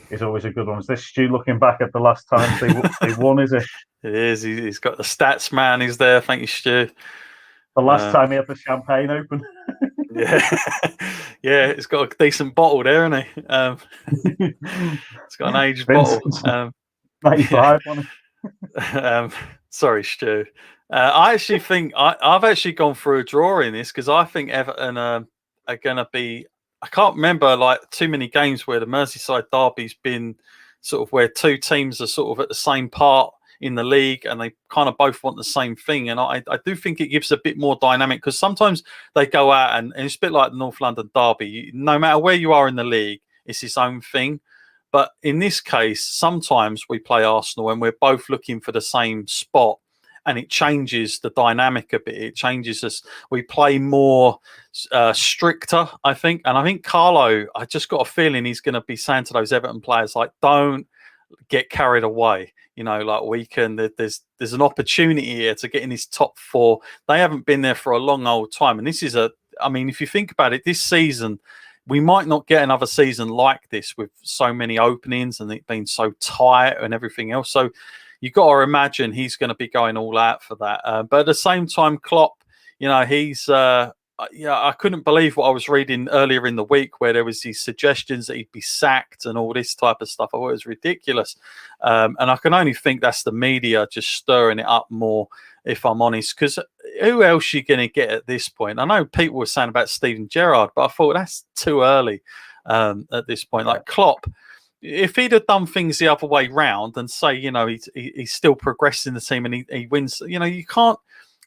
good one. Is this Stu looking back at the last time they won, is it? It is. He's got the stats man. He's there. Thank you, Stu. The last time he had the champagne open. Yeah, it's got a decent bottle there, hasn't he? It's got an aged bottle. 95 sorry, Stu. I actually think I've actually gone through a draw in this, because I think Everton are going to be. I can't remember like too many games where the Merseyside derby's been sort of where two teams are sort of at the same part in the league and they kind of both want the same thing. And I do think it gives a bit more dynamic, because sometimes they go out and it's a bit like the North London derby. No matter where you are in the league, it's its own thing. But in this case, sometimes we play Arsenal and we're both looking for the same spot, and it changes the dynamic a bit. It changes us. We play more stricter, I think. And I think Carlo, I just got a feeling he's going to be saying to those Everton players, like, don't get carried away. Like there's an opportunity here to get in this top 4. They haven't been there for a long old time. And this is if you think about it, this season, we might not get another season like this with so many openings and it being so tight and everything else. So you've got to imagine he's going to be going all out for that. But at the same time, Klopp, he's I couldn't believe what I was reading earlier in the week, where there was these suggestions that he'd be sacked and all this type of stuff. I thought it was ridiculous. And I can only think that's the media just stirring it up more, if I'm honest, because who else are you going to get at this point? I know people were saying about Steven Gerrard, but I thought that's too early at this point. Like Klopp, if he'd have done things the other way round and say, he's still progressing the team and he wins, you can't.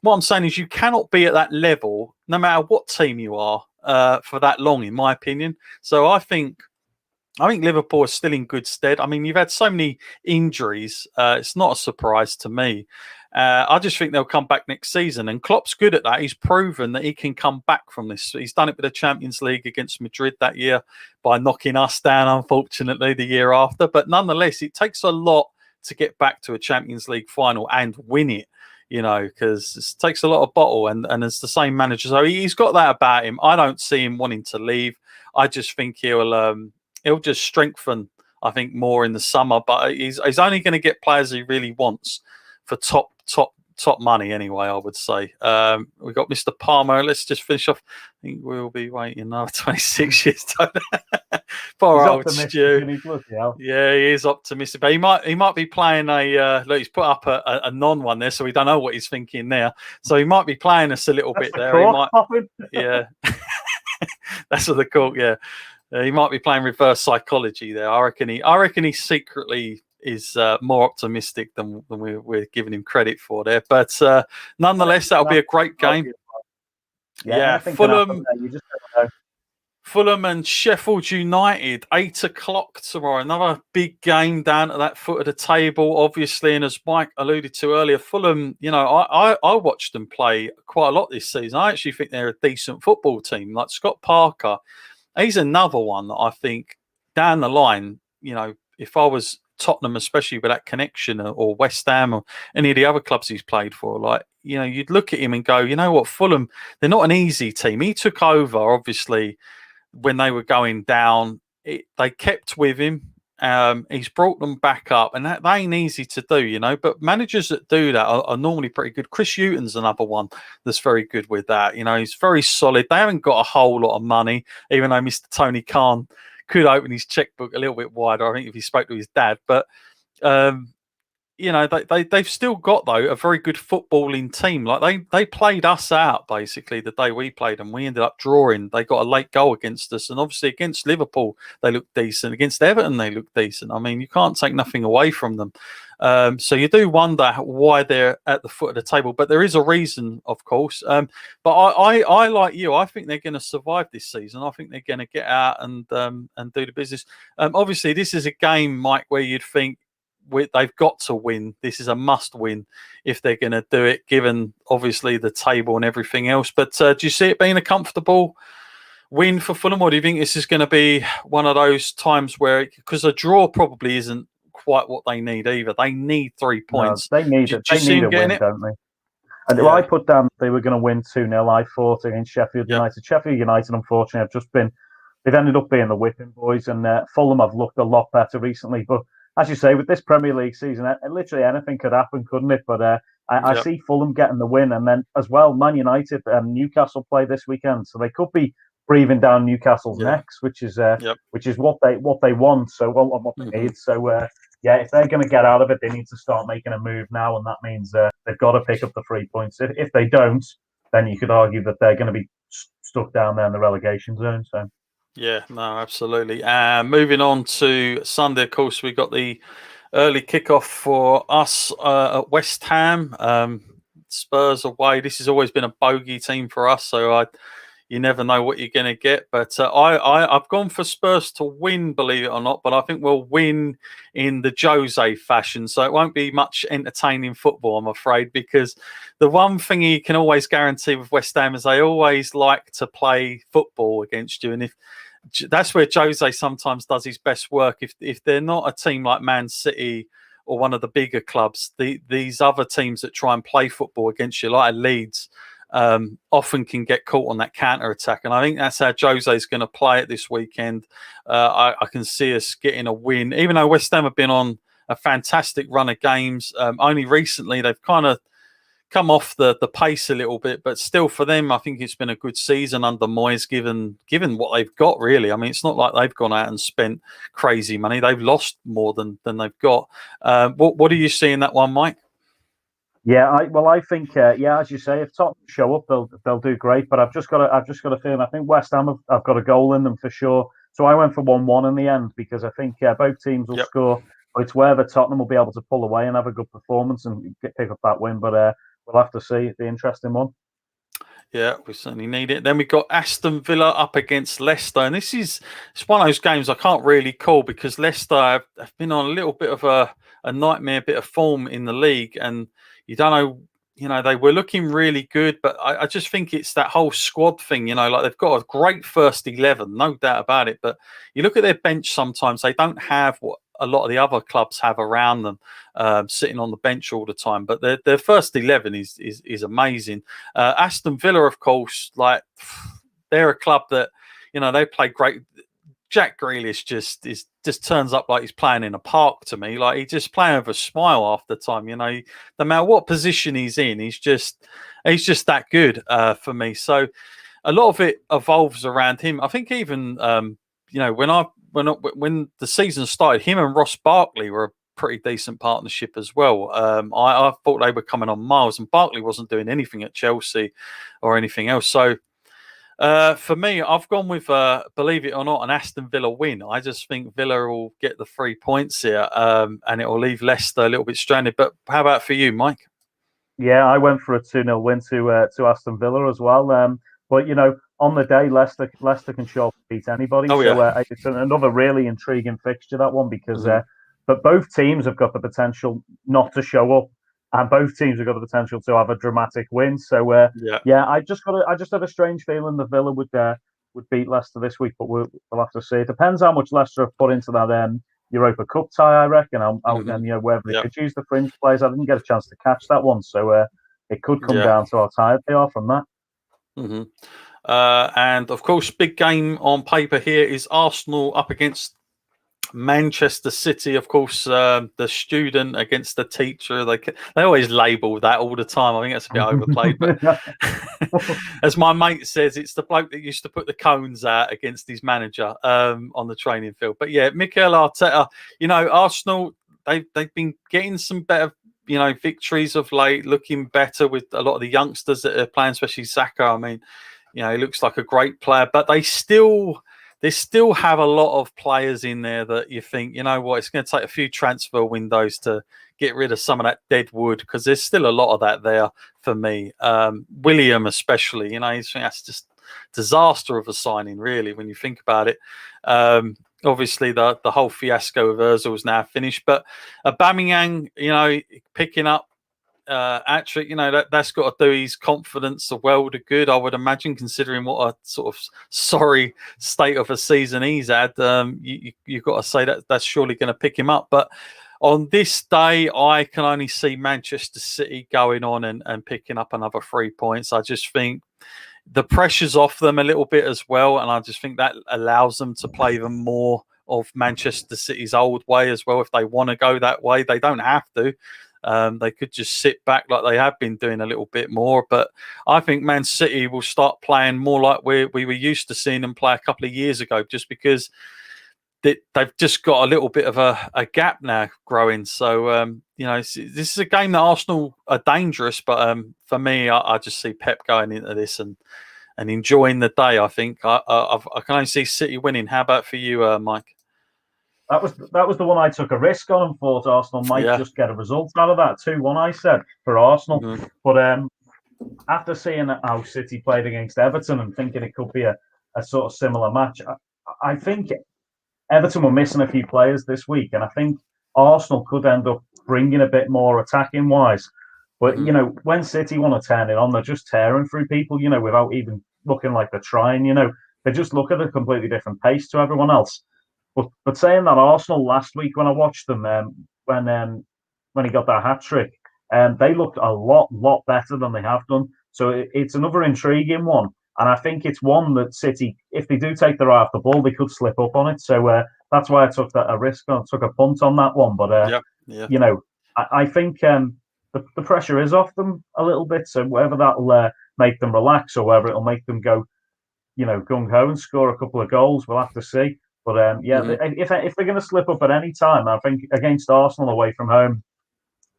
What I'm saying is you cannot be at that level, no matter what team you are, for that long, in my opinion. So I think Liverpool are still in good stead. I mean, you've had so many injuries. It's not a surprise to me. I just think they'll come back next season. And Klopp's good at that. He's proven that he can come back from this. He's done it with the Champions League against Madrid that year by knocking us down, unfortunately, the year after. But nonetheless, it takes a lot to get back to a Champions League final and win it. Because it takes a lot of bottle, and it's the same manager. So he's got that about him. I don't see him wanting to leave. I just think he'll just strengthen, I think, more in the summer. But he's only going to get players he really wants for top top money anyway, I would say. We've got Mr. Palmer. Let's just finish off. I think we'll be waiting another 26 years. Poor He's old optimistic, Stu. isn't he? Bloody hell. Yeah, he is optimistic, but he might be playing a. Look, he's put up a non one there, so we don't know what he's thinking there. So he might be playing us a little That's bit the there. He might, popping. yeah. That's what they call, yeah. He might be playing reverse psychology there. I reckon he secretly is more optimistic than we're giving him credit for there. But nonetheless, that'll be a great game. Yeah, Fulham. You just don't know. Fulham and Sheffield United, 8 o'clock tomorrow. Another big game down at that foot of the table, obviously. And as Mike alluded to earlier, Fulham, I watched them play quite a lot this season. I actually think they're a decent football team. Like Scott Parker, he's another one that I think down the line, if I was Tottenham, especially with that connection, or West Ham or any of the other clubs he's played for, you'd look at him and go, you know what, Fulham, they're not an easy team. He took over, obviously, when they were going down. They kept with him. He's brought them back up, and that ain't easy to do, but managers that do that are normally pretty good. Chris Hughton's another one that's very good with that. He's very solid. They haven't got a whole lot of money, even though Mr. Tony Khan could open his checkbook a little bit wider, I think, if he spoke to his dad. But they've still got, though, a very good footballing team. Like they played us out basically the day we played them. We ended up drawing. They got a late goal against us, and obviously against Liverpool they looked decent. Against Everton they looked decent. I mean, you can't take nothing away from them. So you do wonder why they're at the foot of the table, but there is a reason, of course. But I like you. I think they're going to survive this season. I think they're going to get out and do the business. Obviously, this is a game, Mike, where you'd think they've got to win. This is a must-win if they're going to do it, given obviously the table and everything else. But do you see it being a comfortable win for Fulham, or do you think this is going to be one of those times where, because a draw probably isn't quite what they need either. They need 3 points. No, they need it. They need a win, don't they? And I put down they were going to win 2-0. I thought against Sheffield United. Sheffield United, unfortunately, they've ended up being the whipping boys, and Fulham have looked a lot better recently. But as you say, with this Premier League season, literally anything could happen, couldn't it? But I see Fulham getting the win, and then as well, Man United and Newcastle play this weekend, so they could be breathing down Newcastle's necks, which is what they want. So what they need. So if they're going to get out of it, they need to start making a move now, and that means they've got to pick up the 3 points. If they don't, then you could argue that they're going to be stuck down there in the relegation zone. So. Yeah, no, absolutely. Moving on to Sunday, of course, we got the early kickoff for us at West Ham. Spurs away. This has always been a bogey team for us, so you never know what you're going to get. But I've gone for Spurs to win, believe it or not, but I think we'll win in the Jose fashion. So it won't be much entertaining football, I'm afraid, because the one thing you can always guarantee with West Ham is they always like to play football against you. And if that's where Jose sometimes does his best work. If they're not a team like Man City or one of the bigger clubs, these other teams that try and play football against you, like Leeds, often can get caught on that counter attack, and I think that's how Jose is going to play it this weekend. I can see us getting a win, even though West Ham have been on a fantastic run of games. Only recently they've kind of come off the pace a little bit, but still for them, I think it's been a good season under Moyes, given what they've got, really. I mean, it's not like they've gone out and spent crazy money. They've lost more than they've got. What do you see in that one, Mike? Yeah, I think as you say, if Tottenham show up, they'll do great. But I've just got a feeling. I think West Ham have got a goal in them for sure. So I went for 1-1 in the end, because I think both teams will score. But it's whether Tottenham will be able to pull away and have a good performance and pick up that win. But we'll have to see. It'll be an interesting one. Yeah, we certainly need it. Then we've got Aston Villa up against Leicester. And it's one of those games I can't really call, because Leicester have been on a little bit of a nightmare bit of form in the league. And you don't know, they were looking really good, but I just think it's that whole squad thing, like they've got a great first 11, no doubt about it. But you look at their bench sometimes, they don't have what a lot of the other clubs have around them, sitting on the bench all the time. But their first 11 is amazing. Aston Villa, of course, like they're a club that, they play great. Jack Grealish just turns up like he's playing in a park to me. Like, he's just playing with a smile half the time. You know, no matter what position he's in, he's just that good for me. So a lot of it evolves around him. I think even when the season started, him and Ross Barkley were a pretty decent partnership as well. I thought they were coming on miles, and Barkley wasn't doing anything at Chelsea or anything else. So for me, I've gone with, believe it or not, an Aston Villa win. I just think Villa will get the 3 points here, and it will leave Leicester a little bit stranded. But how about for you, Mike? Yeah, I went for a 2-0 win to Aston Villa as well. But on the day, Leicester can sure beat anybody. Oh, so yeah. it's another really intriguing fixture, that one, because but both teams have got the potential not to show up, and both teams have got the potential to have a dramatic win. So I just had a strange feeling that Villa would beat Leicester this week, but we'll have to see. It depends how much Leicester have put into that Europa Cup tie, I reckon, and whether they could use the fringe players. I didn't get a chance to catch that one, so it could come down to how tired they are from that. And of course, big game on paper here is Arsenal up against Manchester City. Of course, the student against the teacher. They always label that all the time. I think that's a bit overplayed, but as my mate says, it's the bloke that used to put the cones out against his manager on the training field. But yeah, Mikel Arteta, Arsenal, they've been getting some better victories of late, looking better with a lot of the youngsters that are playing, especially Saka. I mean, he looks like a great player, but they still have a lot of players in there that you think, it's going to take a few transfer windows to get rid of some of that dead wood, because there's still a lot of that there for me. William especially, that's just disaster of a signing, really, when you think about it. Obviously, the whole fiasco of Ozil is now finished, but Aubameyang, picking up hat-trick, that's got to do his confidence a world of good, I would imagine, considering what a sort of sorry state of a season he's had. You've got to say that's surely going to pick him up. But on this day, I can only see Manchester City going on and picking up another 3 points. I just think the pressure's off them a little bit as well, and I just think that allows them to play even more of Manchester City's old way as well. If they want to go that way, they don't have to. They could just sit back like they have been doing a little bit more. But I think Man City will start playing more like we were used to seeing them play a couple of years ago, just because they've just got a little bit of a gap now growing. So, this is a game that Arsenal are dangerous. But for me, I just see Pep going into this and enjoying the day. I think I can only see City winning. How about for you, Mike? That was the one I took a risk on and thought Arsenal might just get a result out of that. 2-1, I said, for Arsenal. But after seeing how City played against Everton and thinking it could be a sort of similar match, I think Everton were missing a few players this week, and I think Arsenal could end up bringing a bit more attacking wise. But when City want to turn it on, they're just tearing through people, without even looking like they're trying. They just look at a completely different pace to everyone else. But saying that, Arsenal last week, when I watched them, when he got that hat trick, they looked a lot better than they have done. So it's another intriguing one, and I think it's one that City, if they do take their eye off the ball, they could slip up on it. So that's why I took a risk. I took a punt on that one. But I think the pressure is off them a little bit. So whether that'll make them relax or whether it'll make them go, gung ho and score a couple of goals, we'll have to see. But if they're going to slip up at any time, I think against Arsenal away from home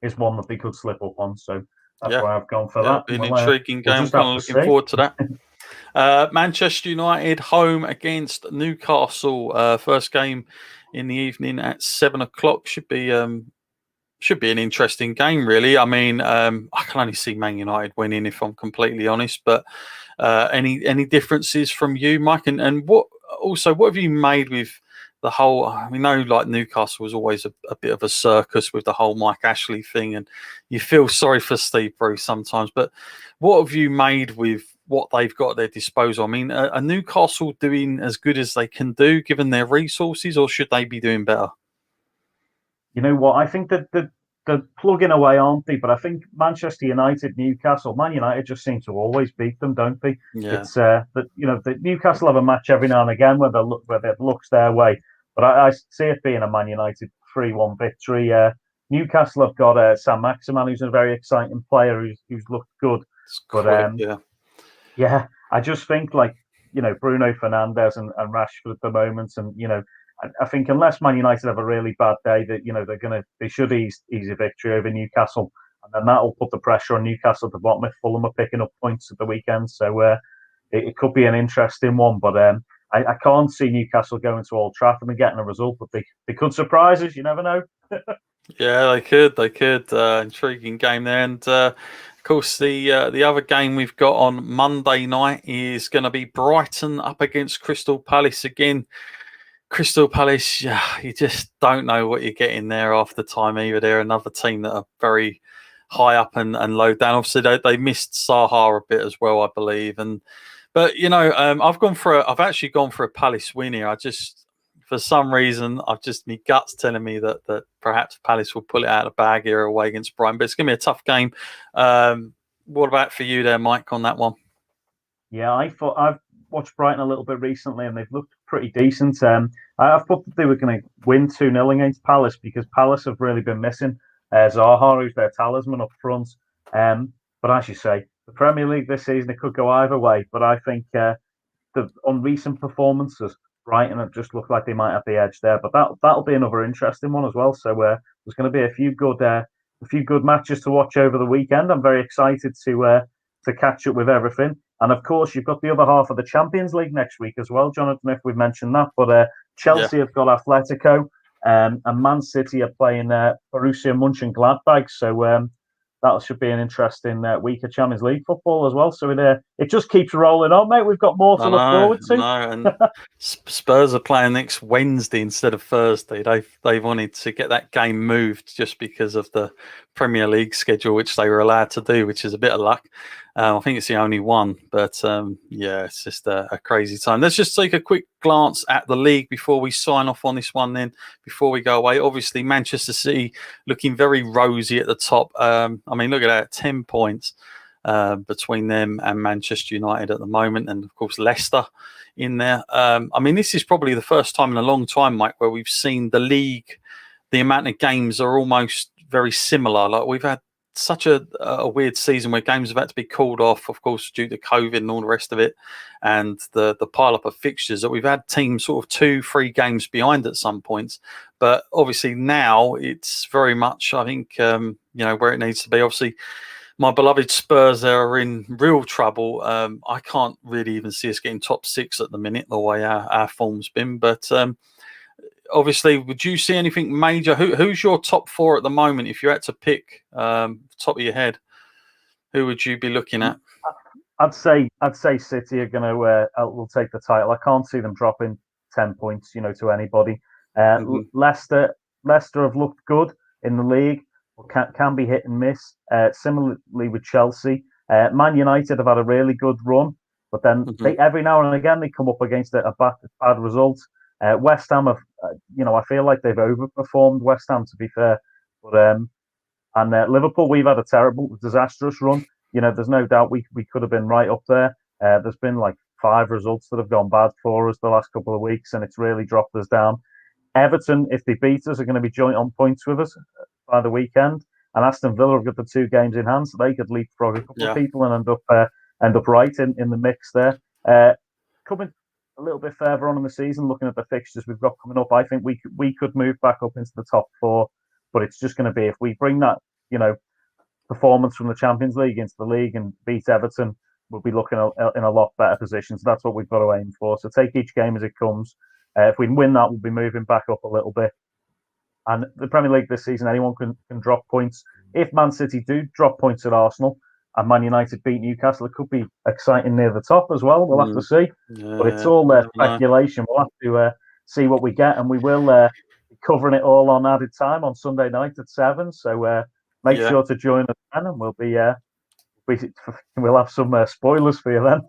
is one that they could slip up on. So that's why I've gone for that. An intriguing game. I'm kind of looking forward to that. Manchester United home against Newcastle. First game in the evening at 7:00 should be an interesting game, really. I mean, I can only see Man United winning, if I'm completely honest. But any differences from you, Mike? And what have you made with the whole? We know, like, Newcastle was always a bit of a circus with the whole Mike Ashley thing, and you feel sorry for Steve Bruce sometimes. But what have you made with what they've got at their disposal? I mean, are Newcastle doing as good as they can do given their resources, or should they be doing better? You know what? I think that they're plugging away, aren't they? But I think Manchester United, Newcastle, Man United just seem to always beat them, don't they? Yeah. It's that the Newcastle have a match every now and again where it looks their way, but I see it being a Man United 3-1 victory. Newcastle have got Sam Maximan, who's a very exciting player who's looked good. It's But quick, yeah, I just think Bruno Fernandes and Rashford at the moment, and I think unless Man United have a really bad day, that they should ease a victory over Newcastle, and then that'll put the pressure on Newcastle at the bottom if Fulham are picking up points at the weekend. So it could be an interesting one, but I can't see Newcastle going to Old Trafford and getting a result, but they could surprise us. You never know. Yeah, they could. Intriguing game there, and of course the other game we've got on Monday night is going to be Brighton up against Crystal Palace again. Crystal Palace, you just don't know what you're getting there half the time either. They're another team that are very high up and low down. Obviously, they missed Saha a bit as well, I believe. But I've actually gone for a Palace win here. For some reason, my gut's telling me that perhaps Palace will pull it out of the bag here away against Brighton. But it's going to be a tough game. What about for you there, Mike, on that one? Yeah, I've watched Brighton a little bit recently, and they've looked pretty decent. I thought that they were going to win 2-0 against Palace because Palace have really been missing Zaha, who's their talisman up front. But as you say, the Premier League this season, it could go either way. But I think on recent performances, Brighton have just looked like they might have the edge there. But that'll be another interesting one as well. So there's going to be a few good matches to watch over the weekend. I'm very excited to catch up with everything. And of course, you've got the other half of the Champions League next week as well, Jonathan, if we've mentioned that. But Chelsea have got Atletico, and Man City are playing Borussia Mönchengladbach. So that should be an interesting week of Champions League football as well. So it just keeps rolling on, mate. We've got more to look forward to. And Spurs are playing next Wednesday instead of Thursday. They wanted to get that game moved just because of the Premier League schedule, which they were allowed to do, which is a bit of luck. I think it's the only one, but it's just a crazy time. Let's just take a quick glance at the league before we sign off on this one. Then, before we go away, obviously Manchester City looking very rosy at the top. Look at that, 10 points between them and Manchester United at the moment, and of course Leicester in there. This is probably the first time in a long time, Mike, where we've seen the league. The amount of games are almost very similar. Like we've had such a weird season where games have had to be called off, of course, due to COVID and all the rest of it, and the pile up of fixtures that we've had teams sort of 2-3 games behind at some points. But obviously now it's very much, I think, where it needs to be. Obviously, my beloved Spurs are in real trouble. I can't really even see us getting top 6 at the minute, the way our form's been. But obviously, would you see anything major? Who's your top 4 at the moment? If you had to pick top of your head, who would you be looking at? I'd say City are going to will take the title. I can't see them dropping 10 points, to anybody. Leicester have looked good in the league, but can be hit and miss. Similarly with Chelsea, Man United have had a really good run, but then they every now and again they come up against a bad result. West Ham have, I feel like they've overperformed West Ham, to be fair. But Liverpool, we've had a terrible, disastrous run. There's no doubt we could have been right up there. There's been like 5 results that have gone bad for us the last couple of weeks, and it's really dropped us down. Everton, if they beat us, are going to be joint on points with us by the weekend. And Aston Villa have got the 2 games in hand, so they could leapfrog a couple of people and end up right in the mix there. Coming a little bit further on in the season, looking at the fixtures we've got coming up, I think we could move back up into the top 4, but it's just going to be if we bring that performance from the Champions League into the league and beat Everton, we'll be looking in a lot better position. So that's what we've got to aim for. So take each game as it comes. If we win that, we'll be moving back up a little bit. And the Premier League this season, anyone can drop points. If Man City do drop points at Arsenal and Man United beat Newcastle, it could be exciting near the top as well. We'll have to see. But it's all speculation. We'll have to see what we get, and we will be covering it all on Added Time on Sunday night at 7. So make sure to join us then, and we'll have some spoilers for you then.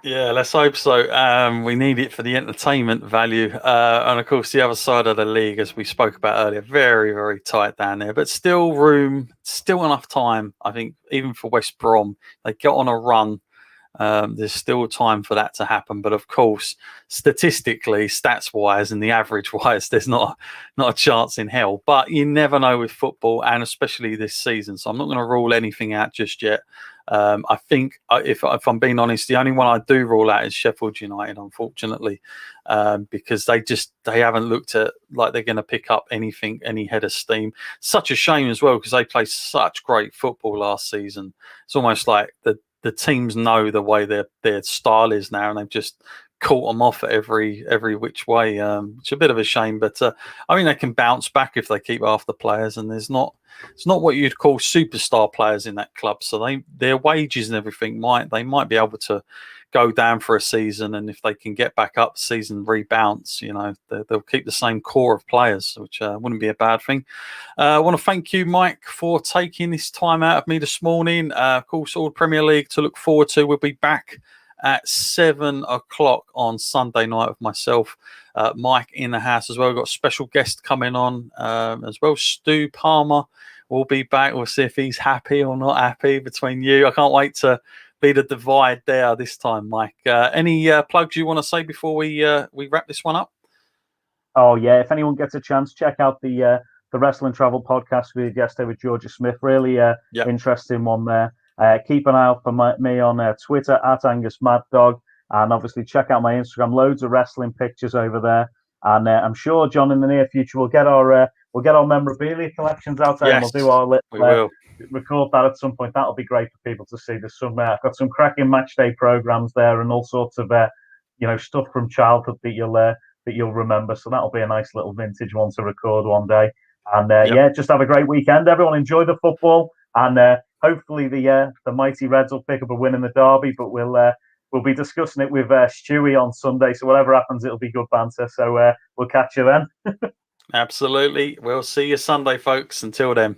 Yeah, let's hope so. We need it for the entertainment value. And of course, the other side of the league, as we spoke about earlier, very, very tight down there, but still room, still enough time. I think even for West Brom, they get on a run. There's still time for that to happen. But of course, statistically, stats wise and the average wise, there's not a chance in hell. But you never know with football, and especially this season. So I'm not going to rule anything out just yet. I think, if I'm being honest, the only one I do rule out is Sheffield United, unfortunately, because they haven't looked at like they're going to pick up any head of steam. Such a shame as well, because they played such great football last season. It's almost like the teams know the way their style is now, and they've just caught them off at every which way. It's a bit of a shame, but I think they can bounce back if they keep half the players, and it's not what you'd call superstar players in that club. So their wages and everything might be able to go down for a season, and if they can get back up, season rebounds, they'll keep the same core of players, which wouldn't be a bad thing. I want to thank you, Mike, for taking this time out of me this morning. Of course, all Premier League to look forward to. We'll be back at 7 o'clock on Sunday night with myself, Mike in the house as well. We've got a special guest coming on as well. Stu Palmer will be back. We'll see if he's happy or not happy between you. I can't wait to be the divide there this time, Mike. Any plugs you want to say before we wrap this one up? Oh yeah, if anyone gets a chance, check out the Wrestling Travel podcast with yesterday with Georgia Smith. Really interesting one there. Keep an eye out for me on Twitter at Angus Mad Dog, and obviously check out my Instagram. Loads of wrestling pictures over there, and I'm sure, John, in the near future we'll get our memorabilia collections out there, and we'll do our record that at some point. That'll be great for people to see. There's some I've got some cracking match day programs there, and all sorts of stuff from childhood that you'll remember. So that'll be a nice little vintage one to record one day. And just have a great weekend. Everyone enjoy the football, and hopefully the mighty Reds will pick up a win in the derby. But we'll be discussing it with Stewie on Sunday. So whatever happens, it'll be good banter. So we'll catch you then. Absolutely. We'll see you Sunday, folks. Until then.